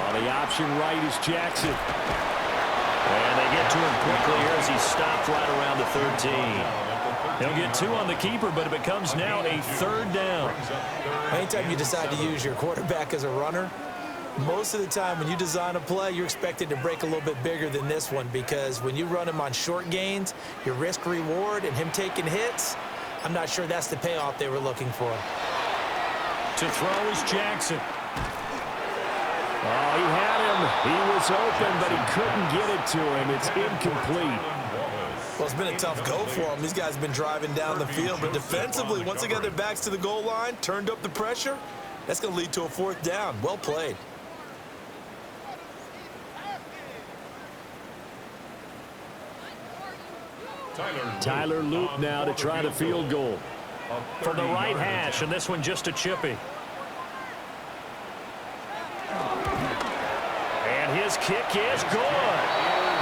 On the option right is Jackson. And they get to him quickly here as he's stopped right around the 13. He'll get 2 on the keeper, but it becomes now a 3rd down. Anytime you decide to use your quarterback as a runner, most of the time when you design a play, you're expected to break a little bit bigger than this one, because when you run him on short gains, your risk-reward and him taking hits, I'm not sure that's the payoff they were looking for. To throw is Jackson. Oh, he had him. He was open, but he couldn't get it to him. It's incomplete. Well, it's been a tough go for him. These guys have been driving down the field, but defensively, once they got their backs to the goal line, turned up the pressure, that's going to lead to a 4th down. Well played. Tyler Loop now to try the field goal. For the right hash, and this one just a chippy. His kick is good.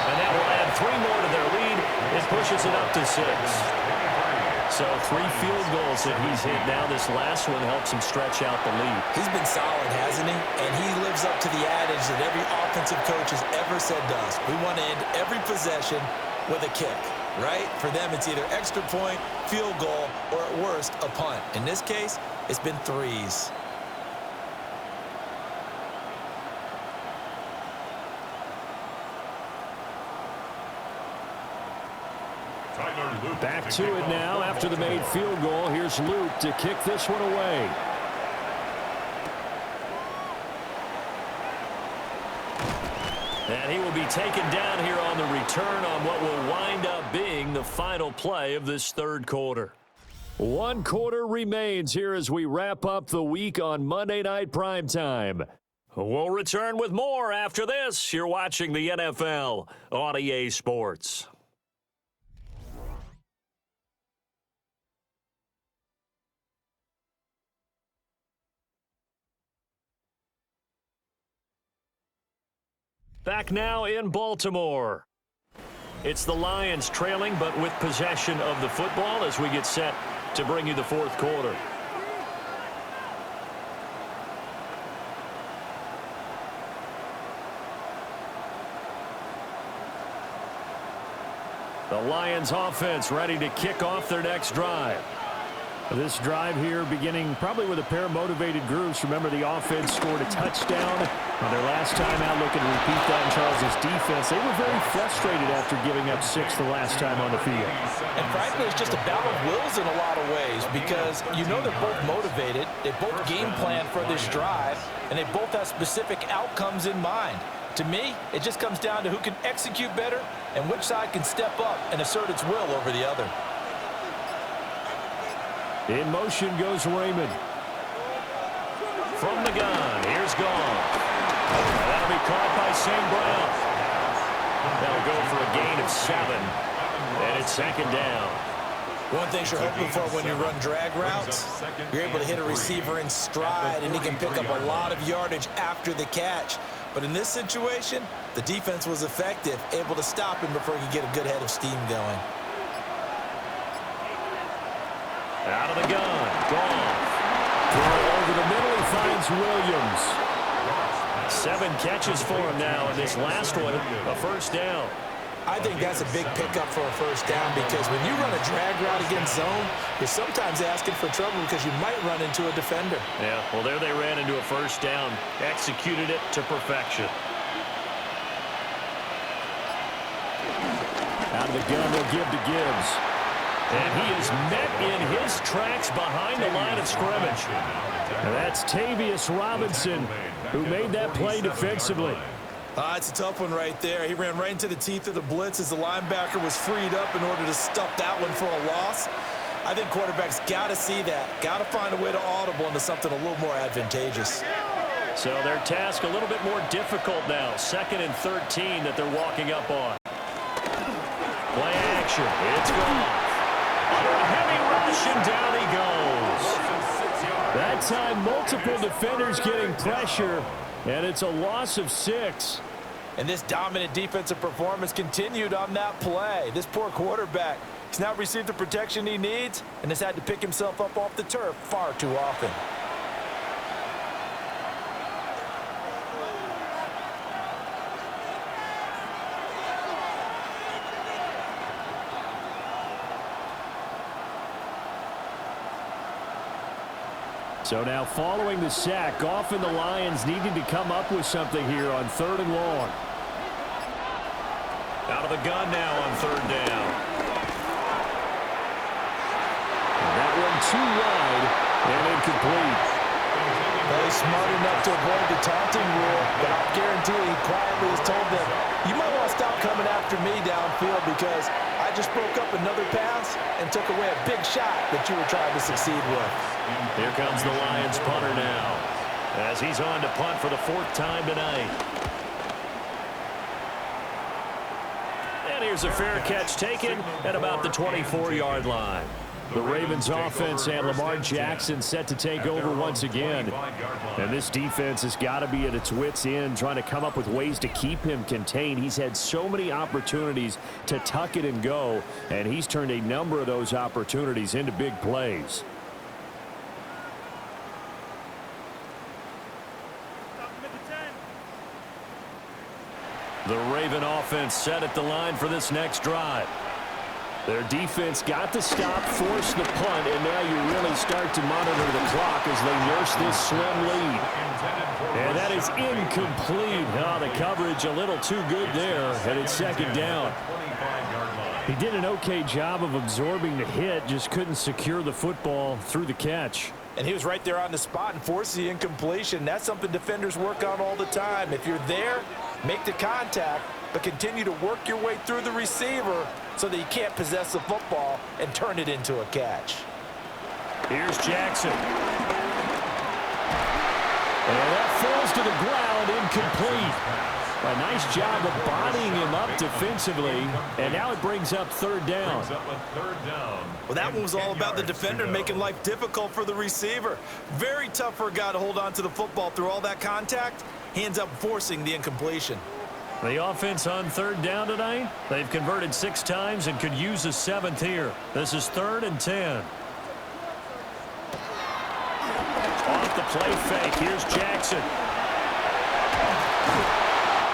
And that will add 3 more to their lead. It pushes it up to 6. So 3 field goals that he's hit now. This last one helps him stretch out the lead. He's been solid, hasn't he? And he lives up to the adage that every offensive coach has ever said to us. We want to end every possession with a kick, right? For them, it's either extra point, field goal, or at worst, a punt. In this case, it's been 3s. Back to it now after the made field goal. Here's Luke to kick this one away. And he will be taken down here on the return on what will wind up being the final play of this 3rd quarter. 1 quarter remains here as we wrap up the week on Monday Night Primetime. We'll return with more after this. You're watching the NFL on EA Sports. Back now in Baltimore. It's the Lions trailing, but with possession of the football as we get set to bring you the 4th quarter. The Lions offense ready to kick off their next drive. This drive here beginning probably with a pair of motivated groups. Remember, the offense scored a touchdown on their last time out. Looking to repeat that in Charles's defense. They were very frustrated after giving up 6 the last time on the field. And frankly, it's just a battle of wills in a lot of ways, because you know they're both motivated. They both game plan for this drive, and they both have specific outcomes in mind. To me, it just comes down to who can execute better and which side can step up and assert its will over the other. In motion goes Raymond. From the gun, here's Goff. That'll be caught by St. Brown. They'll go for a gain of 7, and it's 2nd down. One thing you're hoping for when you run drag routes, you're able to hit a receiver in stride, and he can pick up a lot of yardage after the catch. But in this situation, the defense was effective, able to stop him before he could get a good head of steam going. Out of the gun, Goff. Throw over the middle, he finds Williams. 7 catches for him now, and this last one, a first down. I think that's a big pickup for a first down because when you run a drag route against zone, you're sometimes asking for trouble because you might run into a defender. Yeah, well, there they ran into a first down. Executed it to perfection. Out of the gun, they'll give to Gibbs. And he is met in his tracks behind the line of scrimmage. And that's Tavius Robinson, who made that play defensively. It's a tough one right there. He ran right into the teeth of the blitz as the linebacker was freed up in order to stuff that one for a loss. I think quarterbacks got to see that. Got to find a way to audible into something a little more advantageous. So their task a little bit more difficult now. 2nd and 13 that they're walking up on. Play action. It's gone. Under a heavy rush, and down he goes. That time, multiple defenders getting pressure, and it's a loss of 6. And this dominant defensive performance continued on that play. This poor quarterback has now received the protection he needs and has had to pick himself up off the turf far too often. So now following the sack, often the Lions needing to come up with something here on 3rd and long. Out of the gun now on 3rd down. And that one too wide and incomplete. Well, he's smart enough to avoid the taunting rule, but I guarantee he quietly has told them, you might want to stop coming after me downfield because I just broke up another pass and took away a big shot that you were trying to succeed with. Here comes the Lions punter now as he's on to punt for the 4th time tonight. And here's a fair catch taken at about the 24-yard line. The Ravens offense and Lamar Jackson set to take over once again. And this defense has got to be at its wits' end, trying to come up with ways to keep him contained. He's had so many opportunities to tuck it and go, and he's turned a number of those opportunities into big plays. The Raven offense set at the line for this next drive. Their defense got the stop, forced the punt, and now you really start to monitor the clock as they nurse this slim lead. And that is incomplete. Oh, the coverage a little too good there, and it's 2nd down. He did an okay job of absorbing the hit, just couldn't secure the football through the catch. And he was right there on the spot and forced the incompletion. That's something defenders work on all the time. If you're there, make the contact, but continue to work your way through the receiver so that you can't possess the football and turn it into a catch. Here's Jackson. And that falls to the ground, incomplete. A nice job of bodying him up defensively, and now it brings up 3rd down. Well, that one was all about the defender making life difficult for the receiver. Very tough for a guy to hold on to the football through all that contact. He ends up forcing the incompletion. The offense on 3rd down tonight, they've converted 6 times and could use a 7th here. This is 3rd and 10. Off the play fake, here's Jackson.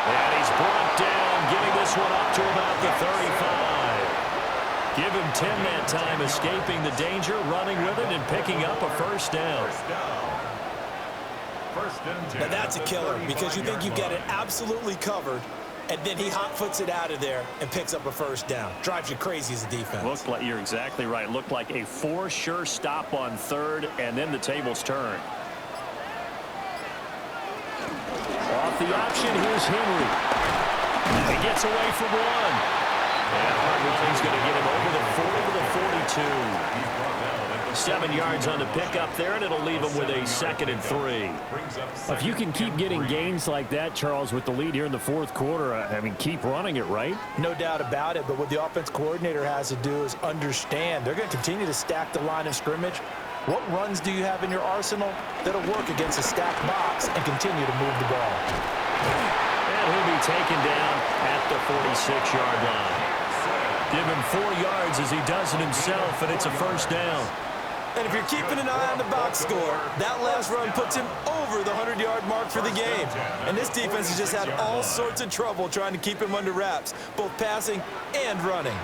And he's brought down, getting this one up to about the 35. Give him 10 that time, escaping the danger, running with it, and picking up a 1st down. Now that's a killer because you think you've got it absolutely covered, and then he hot-foots it out of there and picks up a 1st down. Drives you crazy as a defense. Looked like, you're exactly right. Looked like a for-sure stop on 3rd, and then the tables turn. Off the option, here's Henry. He gets away from one. And hard running's going to get him over the 40 to the 42. 7 yards on the pickup there, and it'll leave him with a 2nd and 3. If you can keep getting gains like that, Charles, with the lead here in the 4th quarter, I mean, keep running it, right? No doubt about it, but what the offense coordinator has to do is understand they're going to continue to stack the line of scrimmage. What runs do you have in your arsenal that'll work against a stacked box and continue to move the ball? And he'll be taken down at the 46-yard line. Give him 4 yards as he does it himself, and it's a 1st down. And if you're keeping an eye on the box score, that last run puts him over the 100-yard mark for the game. And this defense has just had all sorts of trouble trying to keep him under wraps, both passing and running.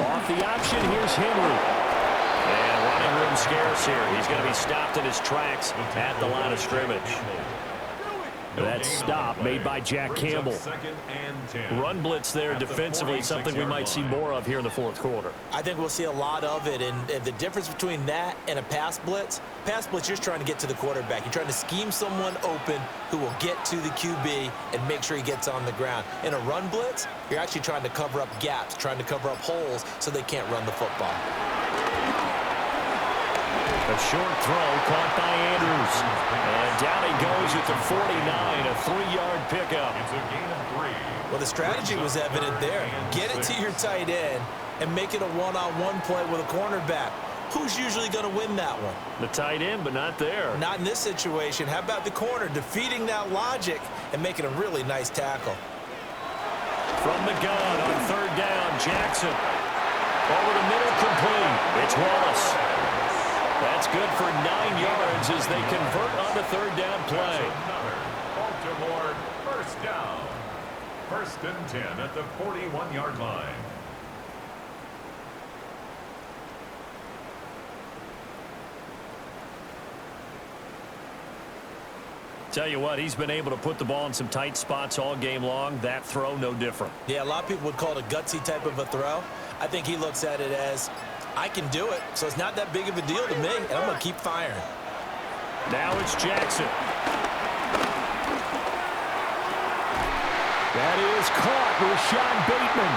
Off the option, here's Henry. And running room scarce here. He's going to be stopped in his tracks at the line of scrimmage. That stop made by Jack Campbell. Run blitz there defensively, something we might see more of here in the fourth quarter. I think we'll see a lot of it, and the difference between that and a pass blitz, you're just trying to get to the quarterback. You're trying to scheme someone open who will get to the QB and make sure he gets on the ground. In a run blitz, you're actually trying to cover up gaps, trying to cover up holes so they can't run the football. A short throw caught by Andrews. And down he goes at the 49, a 3-yard pickup. It's a gain of 3. Well, the strategy was evident there. Get it to your tight end and make it a one-on-one play with a cornerback. Who's usually going to win that one? The tight end, but not there. Not in this situation. How about the corner defeating that logic and making a really nice tackle? From the gun on third down, Jackson. Over the middle, complete. It's Wallace. That's good for 9 yards as they convert on the third down play. Baltimore first down. 1st and 10 at the 41-yard line. Tell you what, he's been able to put the ball in some tight spots all game long. That throw, no different. Yeah, a lot of people would call it a gutsy type of a throw. I think he looks at it as, I can do it, so it's not that big of a deal to me, and I'm going to keep firing. Now it's Jackson. That is caught, Rashad Bateman.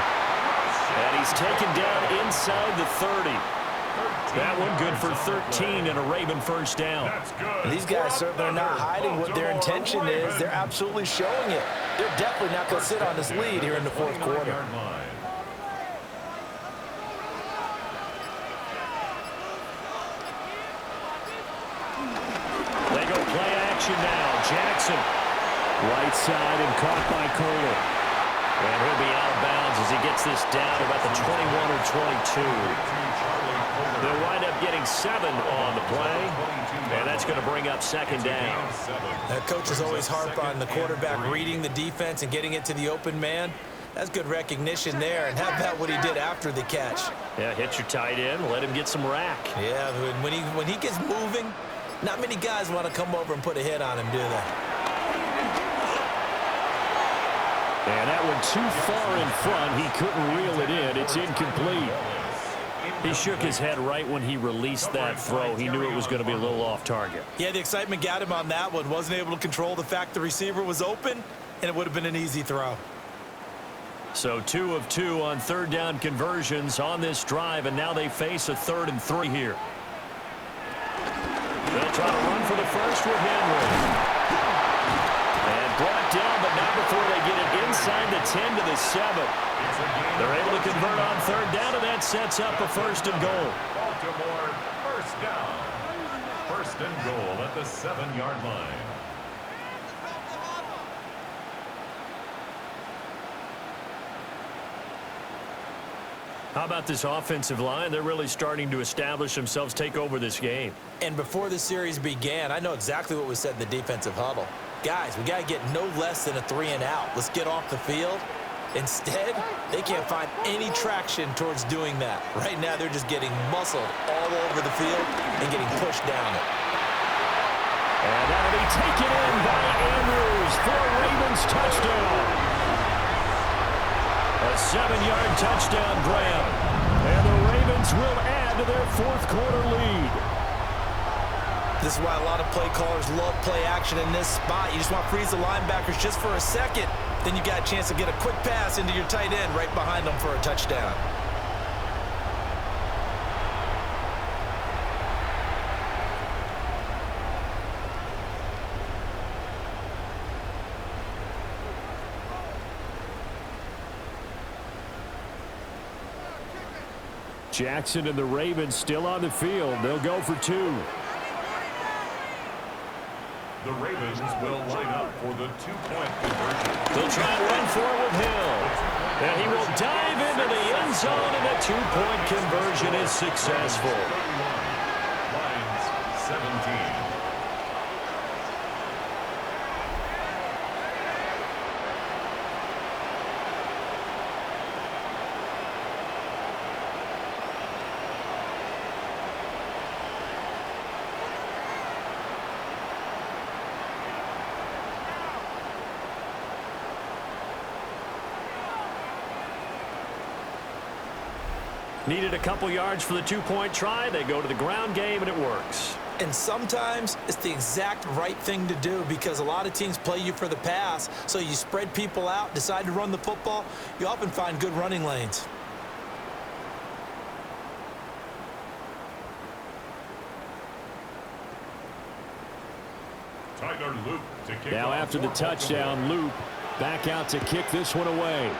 And he's taken down inside the 30. That one good for 13 and a Raven first down. And these guys certainly are not hiding what their intention is. They're absolutely showing it. They're definitely not going to sit on this lead here in the fourth quarter. They go play action now. Jackson. Right side and caught by Kohler. And he'll be out of bounds as he gets this down about the 21 or 22. They'll wind up getting 7 on the play. And that's going to bring up second down. Coaches always harp on the quarterback reading the defense and getting it to the open man. That's good recognition there. And how about what he did after the catch? Yeah, hit your tight end. Let him get some rack. Yeah, when he gets moving, not many guys want to come over and put a hit on him, do they? And that one too far in front. He couldn't reel it in. It's incomplete. He shook his head right when he released that throw. He knew it was going to be a little off target. Yeah, the excitement got him on that one. Wasn't able to control the fact the receiver was open, and it would have been an easy throw. So 2 of 2 on third down conversions on this drive, and now they face a 3rd and 3 here. They'll try to run for the first with Henry. And brought down, but not before they get it inside the 10 to the 7. They're able to convert on third down, and that sets up a 1st and goal. Baltimore first down. 1st and goal at the 7-yard line. How about this offensive line? They're really starting to establish themselves, take over this game. And before the series began, I know exactly what was said in the defensive huddle. Guys, we got to get no less than a 3 and out. Let's get off the field. Instead, they can't find any traction towards doing that. Right now, they're just getting muscled all over the field and getting pushed down it. And that'll be taken in by Andrews for a Ravens touchdown. A 7-yard touchdown grab. And the Ravens will add to their 4th quarter lead. This is why a lot of play callers love play action in this spot. You just want to freeze the linebackers just for a second. Then you got a chance to get a quick pass into your tight end right behind them for a touchdown. Jackson and the Ravens still on the field. They'll go for 2. The Ravens will line up for the two-point conversion. They'll try and run for it with Hill. And he will dive into the end zone, and the two-point conversion is successful. 31. Lions 17. Needed a couple yards for the two-point try. They go to the ground game, and it works. And sometimes it's the exact right thing to do because a lot of teams play you for the pass. So you spread people out, decide to run the football. You often find good running lanes. Now after the touchdown, Loop back out to kick this one away.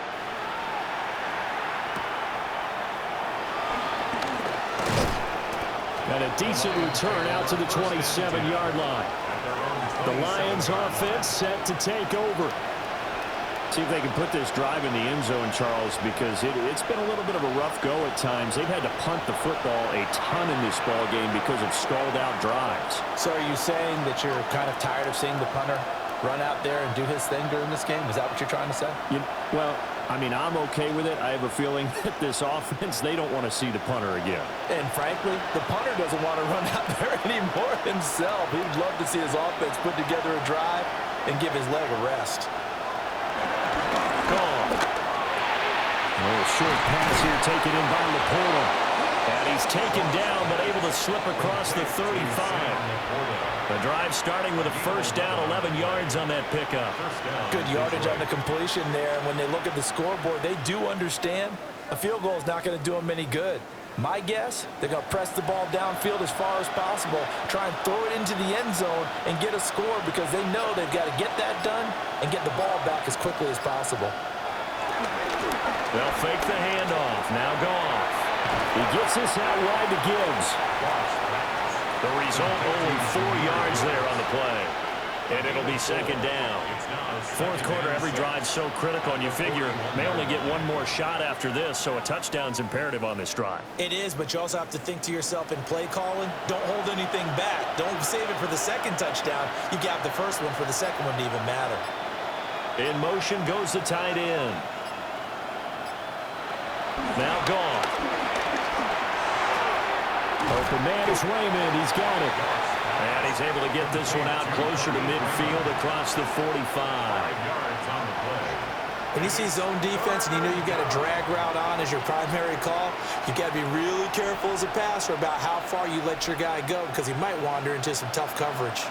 And a decent return out to the 27-yard line. The Lions offense set to take over. See if they can put this drive in the end zone, Charles, because it's been a little bit of a rough go at times. They've had to punt the football a ton in this ball game because of stalled-out drives. So are you saying that you're kind of tired of seeing the punter run out there and do his thing during this game? Is that what you're trying to say? Well, I mean, I'm okay with it. I have a feeling that this offense, they don't want to see the punter again. And frankly, the punter doesn't want to run out there anymore himself. He'd love to see his offense put together a drive and give his leg a rest. Gone. A little short pass here taken in by Laporta. And he's taken down, but able to slip across the 35. The drive starting with a first down, 11 yards on that pickup. Good yardage on the completion there. And when they look at the scoreboard, they do understand a field goal is not going to do them any good. My guess, they're going to press the ball downfield as far as possible, try and throw it into the end zone and get a score because they know they've got to get that done and get the ball back as quickly as possible. They'll fake the handoff. Now Goff. He gets this out wide to Gibbs. The result, only 4 yards there on the play. And it'll be second down. Fourth quarter, every drive's so critical, and you figure may only get one more shot after this, so a touchdown's imperative on this drive. It is, but you also have to think to yourself in play calling, don't hold anything back. Don't save it for the second touchdown. You got the first one for the second one to even matter. In motion goes the tight end. Now Goff. Open man is Raymond. He's got it. And he's able to get this one out closer to midfield across the 45. When you see zone defense and you know you've got a drag route on as your primary call, you've got to be really careful as a passer about how far you let your guy go because he might wander into some tough coverage.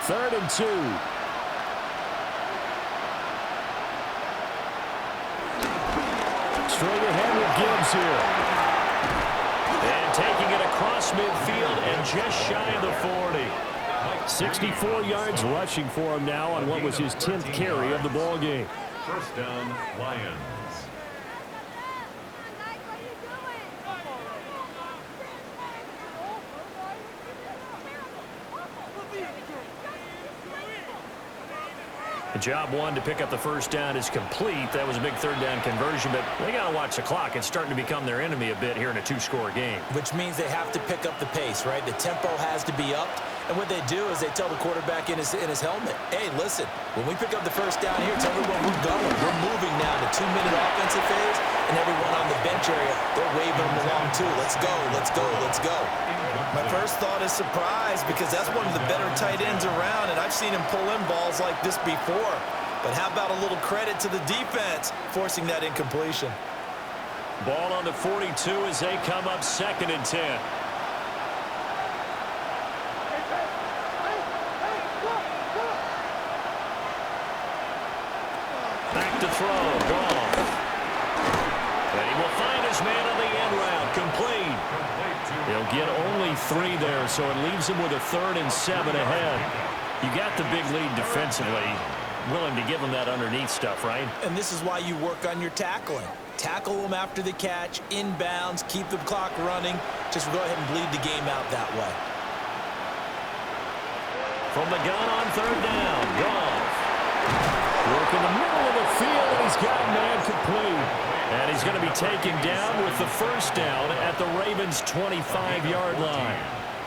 3rd and 2. Straight ahead with Gibbs here. And taking it across midfield and just shy of the 40. 64 yards rushing for him now on what was his 10th carry of the ball game. First down, Lions. Job one to pick up the first down is complete. That was a big third down conversion, but they got to watch the clock. It's starting to become their enemy a bit here in a two-score game. Which means they have to pick up the pace, right? The tempo has to be upped. And what they do is they tell the quarterback in his helmet, hey, listen, when we pick up the first down here, tell everyone we're going. We're moving now to 2-minute offensive phase, and everyone on the bench area, they're waving them along too. Let's go, let's go, let's go. My first thought is surprise because that's one of the better tight ends around, and I've seen him pull in balls like this before. But how about a little credit to the defense forcing that incompletion? Ball on the 42 as they come up 2nd and 10. Back to throw, Goff. And he will find his man on the end route, complete. He'll get only 3 there, so it leaves him with a 3rd and 7 ahead. You got the big lead defensively. Willing to give him that underneath stuff, right? And this is why you work on your tackling. Tackle them after the catch, inbounds, keep the clock running. Just go ahead and bleed the game out that way. From the gun on third down. Goff. Work in the middle of the field, and he's got a man complete. And he's going to be taken down with the first down at the Ravens' 25-yard line.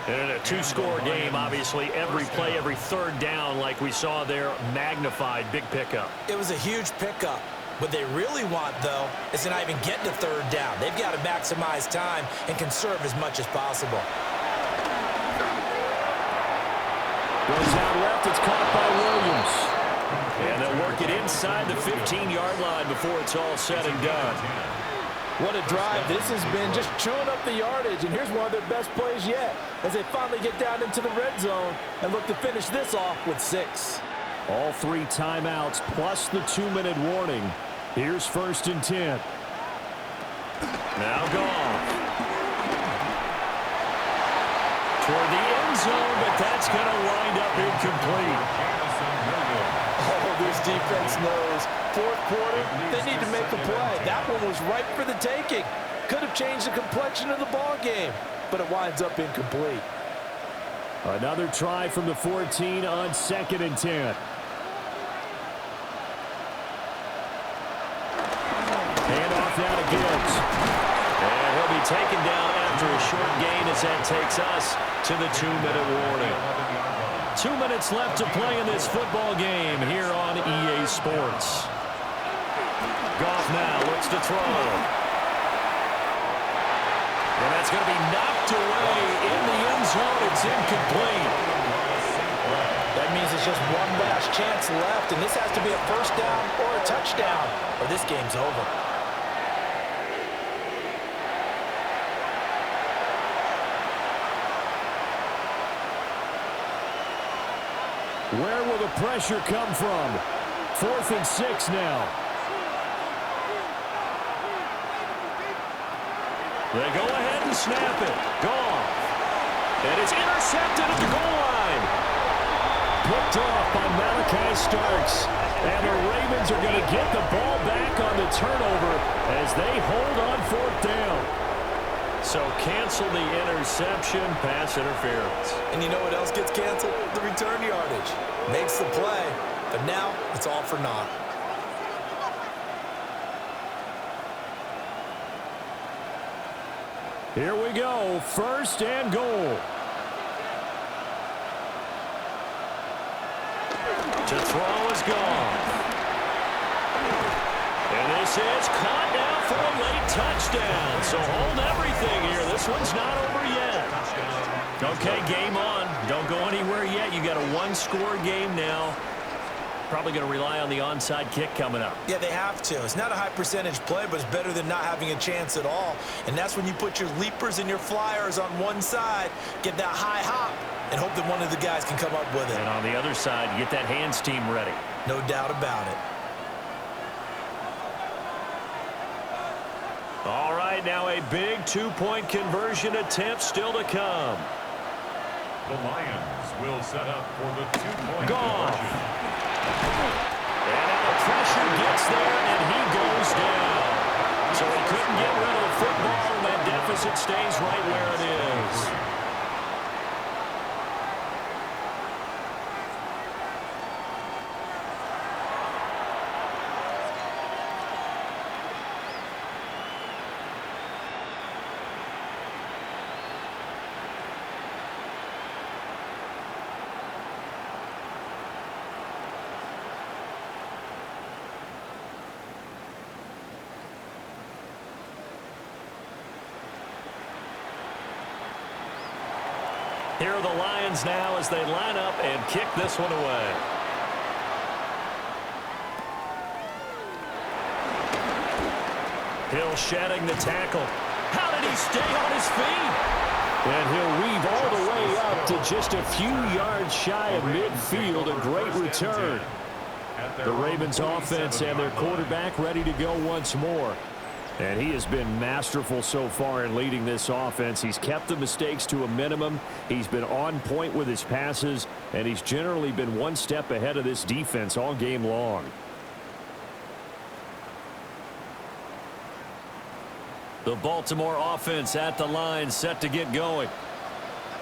And in a two-score game, obviously, every play, every third down, like we saw there, magnified, big pickup. It was a huge pickup. What they really want, though, is to not even get to third down. They've got to maximize time and conserve as much as possible. Goes out left. It's caught by Williams. And they'll work it inside the 15-yard line before it's all said and done. What a drive this has been, just chewing up the yardage. And here's one of their best plays yet as they finally get down into the red zone and look to finish this off with 6. All 3 timeouts plus the 2-minute warning. Here's 1st and 10. Now Goff. Toward the end zone, but that's going to wind up incomplete. Oh, this defense knows. Fourth quarter, they need to make a play. That one was right for the taking. Could have changed the complexion of the ball game, but it winds up incomplete. Another try from the 14 on 2nd and 10. Handoff now to Gibbs. And he'll be taken down after a short gain as that takes us to the 2-minute warning. 2 minutes left to play in this football game here on EA Sports. Goff now looks to throw. And that's going to be knocked away in the end zone. It's incomplete. That means it's just one last chance left, and this has to be a first down or a touchdown, or this game's over. Where will the pressure come from? 4th and 6 now. They go ahead and snap it. Goff. And it's intercepted at the goal line. Picked off by Malachi Starks. And the Ravens are going to get the ball back on the turnover as they hold on 4th down. So cancel the interception, pass interference. And you know what else gets canceled? The return yardage. Makes the play, but now it's all for naught. Here we go, 1st and goal. To throw is gone. And this is caught now for a late touchdown. So hold everything here. This one's not over yet. Okay, game on. Don't go anywhere yet. You got a 1-score game now. Probably going to rely on the onside kick coming up. Yeah, they have to. It's not a high percentage play, but it's better than not having a chance at all. And that's when you put your leapers and your flyers on one side, get that high hop, and hope that one of the guys can come up with it. And on the other side, get that hands team ready. No doubt about it. All right, now a big 2-point conversion attempt still to come. The Lions will set up for the 2-point conversion. And now the pressure gets there, and he goes down. So he couldn't get rid of the football, and that deficit stays right where it is. Here are the Lions now as they line up and kick this one away. Hill shedding the tackle. How did he stay on his feet? And he'll weave all the way up to just a few yards shy of midfield. A great return. The Ravens offense and their quarterback ready to go once more. And he has been masterful so far in leading this offense. He's kept the mistakes to a minimum. He's been on point with his passes, and he's generally been one step ahead of this defense all game long. The Baltimore offense at the line, set to get going.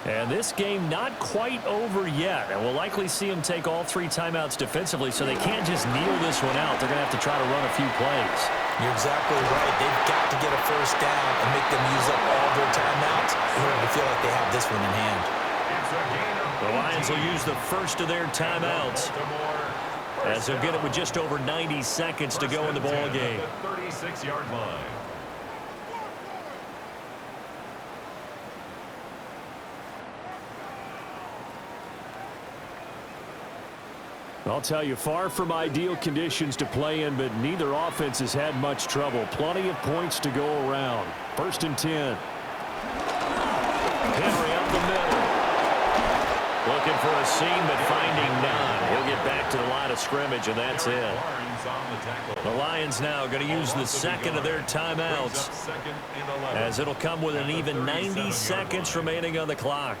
And this game not quite over yet. And we'll likely see them take all 3 timeouts defensively, so they can't just kneel this one out. They're going to have to try to run a few plays. You're exactly right. They've got to get a first down and make them use up all their timeouts in order to feel like they have this one in hand. The Lions will use the first of their timeouts, as they'll get it with just over 90 seconds to go in the ball game. 36-yard line. I'll tell you, far from ideal conditions to play in, but neither offense has had much trouble. Plenty of points to go around. 1st and 10. Henry up the middle. Looking for a seam, but finding none. He'll get back to the line of scrimmage, and that's it. The Lions now going to use the second of their timeouts, as it'll come with an even 90 seconds remaining on the clock.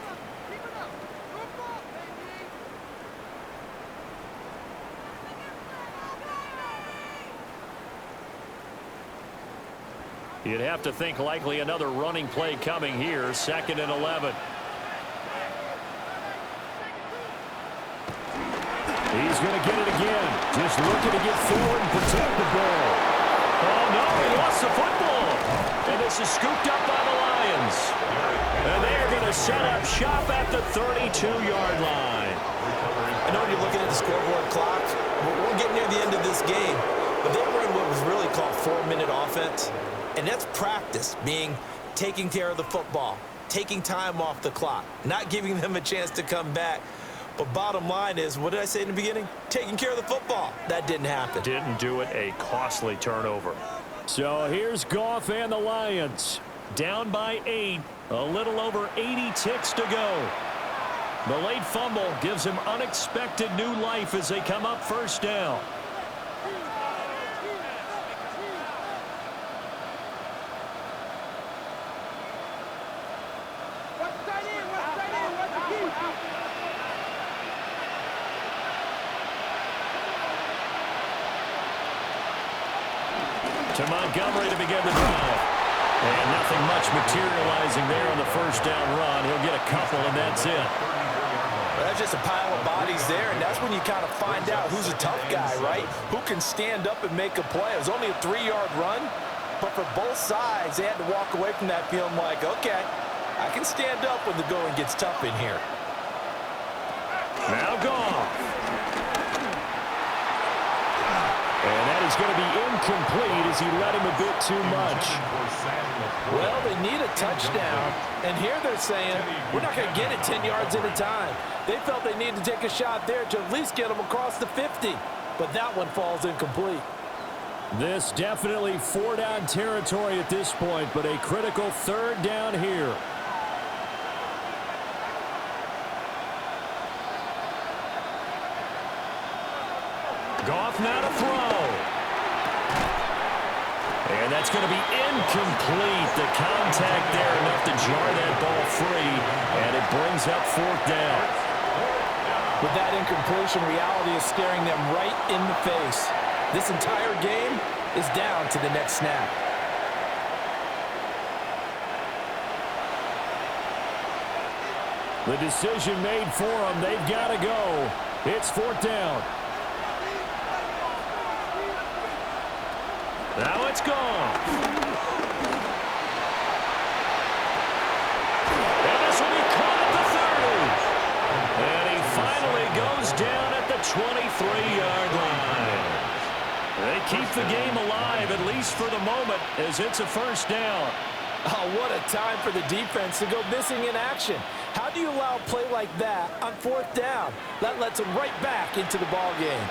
You'd have to think likely another running play coming here. 2nd and 11. He's going to get it again. Just looking to get forward and protect the ball. Oh, no, he lost the football. And this is scooped up by the Lions. And they're going to set up shop at the 32-yard line. I know you're looking at the scoreboard clock. We're getting near the end of this game. But they were in what was really called 4-minute offense. And that's practice, being taking care of the football, taking time off the clock, not giving them a chance to come back. But bottom line is, what did I say in the beginning? Taking care of the football. That didn't happen. Didn't do it. A costly turnover. So here's Goff and the Lions. Down by 8. A little over 80 ticks to go. The late fumble gives him unexpected new life as they come up 1st down. To Montgomery to begin the drive. And nothing much materializing there on the 1st down run. He'll get a couple, and that's it. Well, that's just a pile of bodies there, and that's when you kind of find out who's a tough guy, right? Who can stand up and make a play. It was only a 3-yard run, but for both sides, they had to walk away from that feeling like, okay, I can stand up when the going gets tough in here. Now Goff. And that is going to be incomplete as he let him a bit too much. Well, they need a touchdown, and here they're saying, we're not going to get it 10 yards at a time. They felt they needed to take a shot there to at least get them across the 50, but that one falls incomplete. This definitely 4-down territory at this point, but a critical 3rd down here. Goff now to throw. And that's going to be incomplete. The contact there enough to jar that ball free, and it brings up 4th down. With that incompletion, reality is staring them right in the face. This entire game is down to the next snap. The decision made for them. They've got to go. It's 4th down. Now it's gone. And this will be caught at the 30. And he finally goes down at the 23-yard line. They keep the game alive, at least for the moment, as it's a 1st down. Oh, what a time for the defense to go missing in action. How do you allow a play like that on 4th down? That lets them right back into the ball game.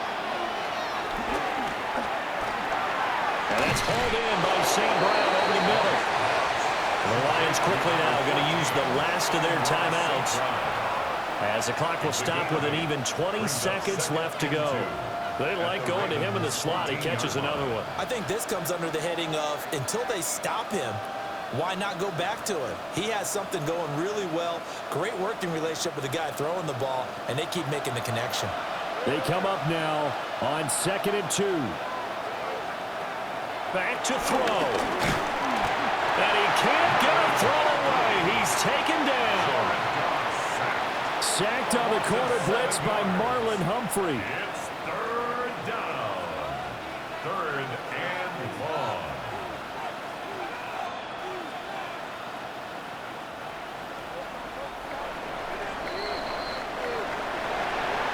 And that's hauled in by St. Brown over the middle. The Lions quickly now going to use the last of their timeouts, as the clock will stop with an even 20 seconds left to go. They like going to him in the slot. He catches another one. I think this comes under the heading of, until they stop him, why not go back to him? He has something going really well. Great working relationship with the guy throwing the ball, and they keep making the connection. They come up now on 2nd and 2. Back to throw. And he can't get a throw away. He's taken down. Sacked on the corner blitz by Marlon Humphrey. It's third down. Third and long.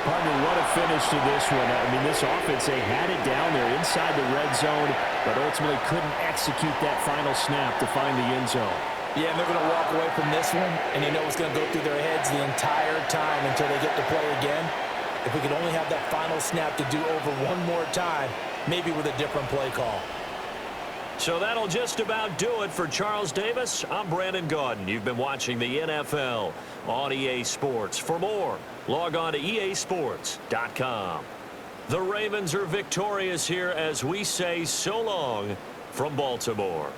Partner, what a finish to this one. I mean, this offense, they had it down there inside the red zone, but ultimately couldn't execute that final snap to find the end zone. Yeah, and they're going to walk away from this one, and you know it's going to go through their heads the entire time until they get to play again. If we could only have that final snap to do over one more time, maybe with a different play call. So that'll just about do it for Charles Davis. I'm Brandon Gaudin. You've been watching the NFL on EA Sports. For more, log on to easports.com. The Ravens are victorious here as we say so long from Baltimore.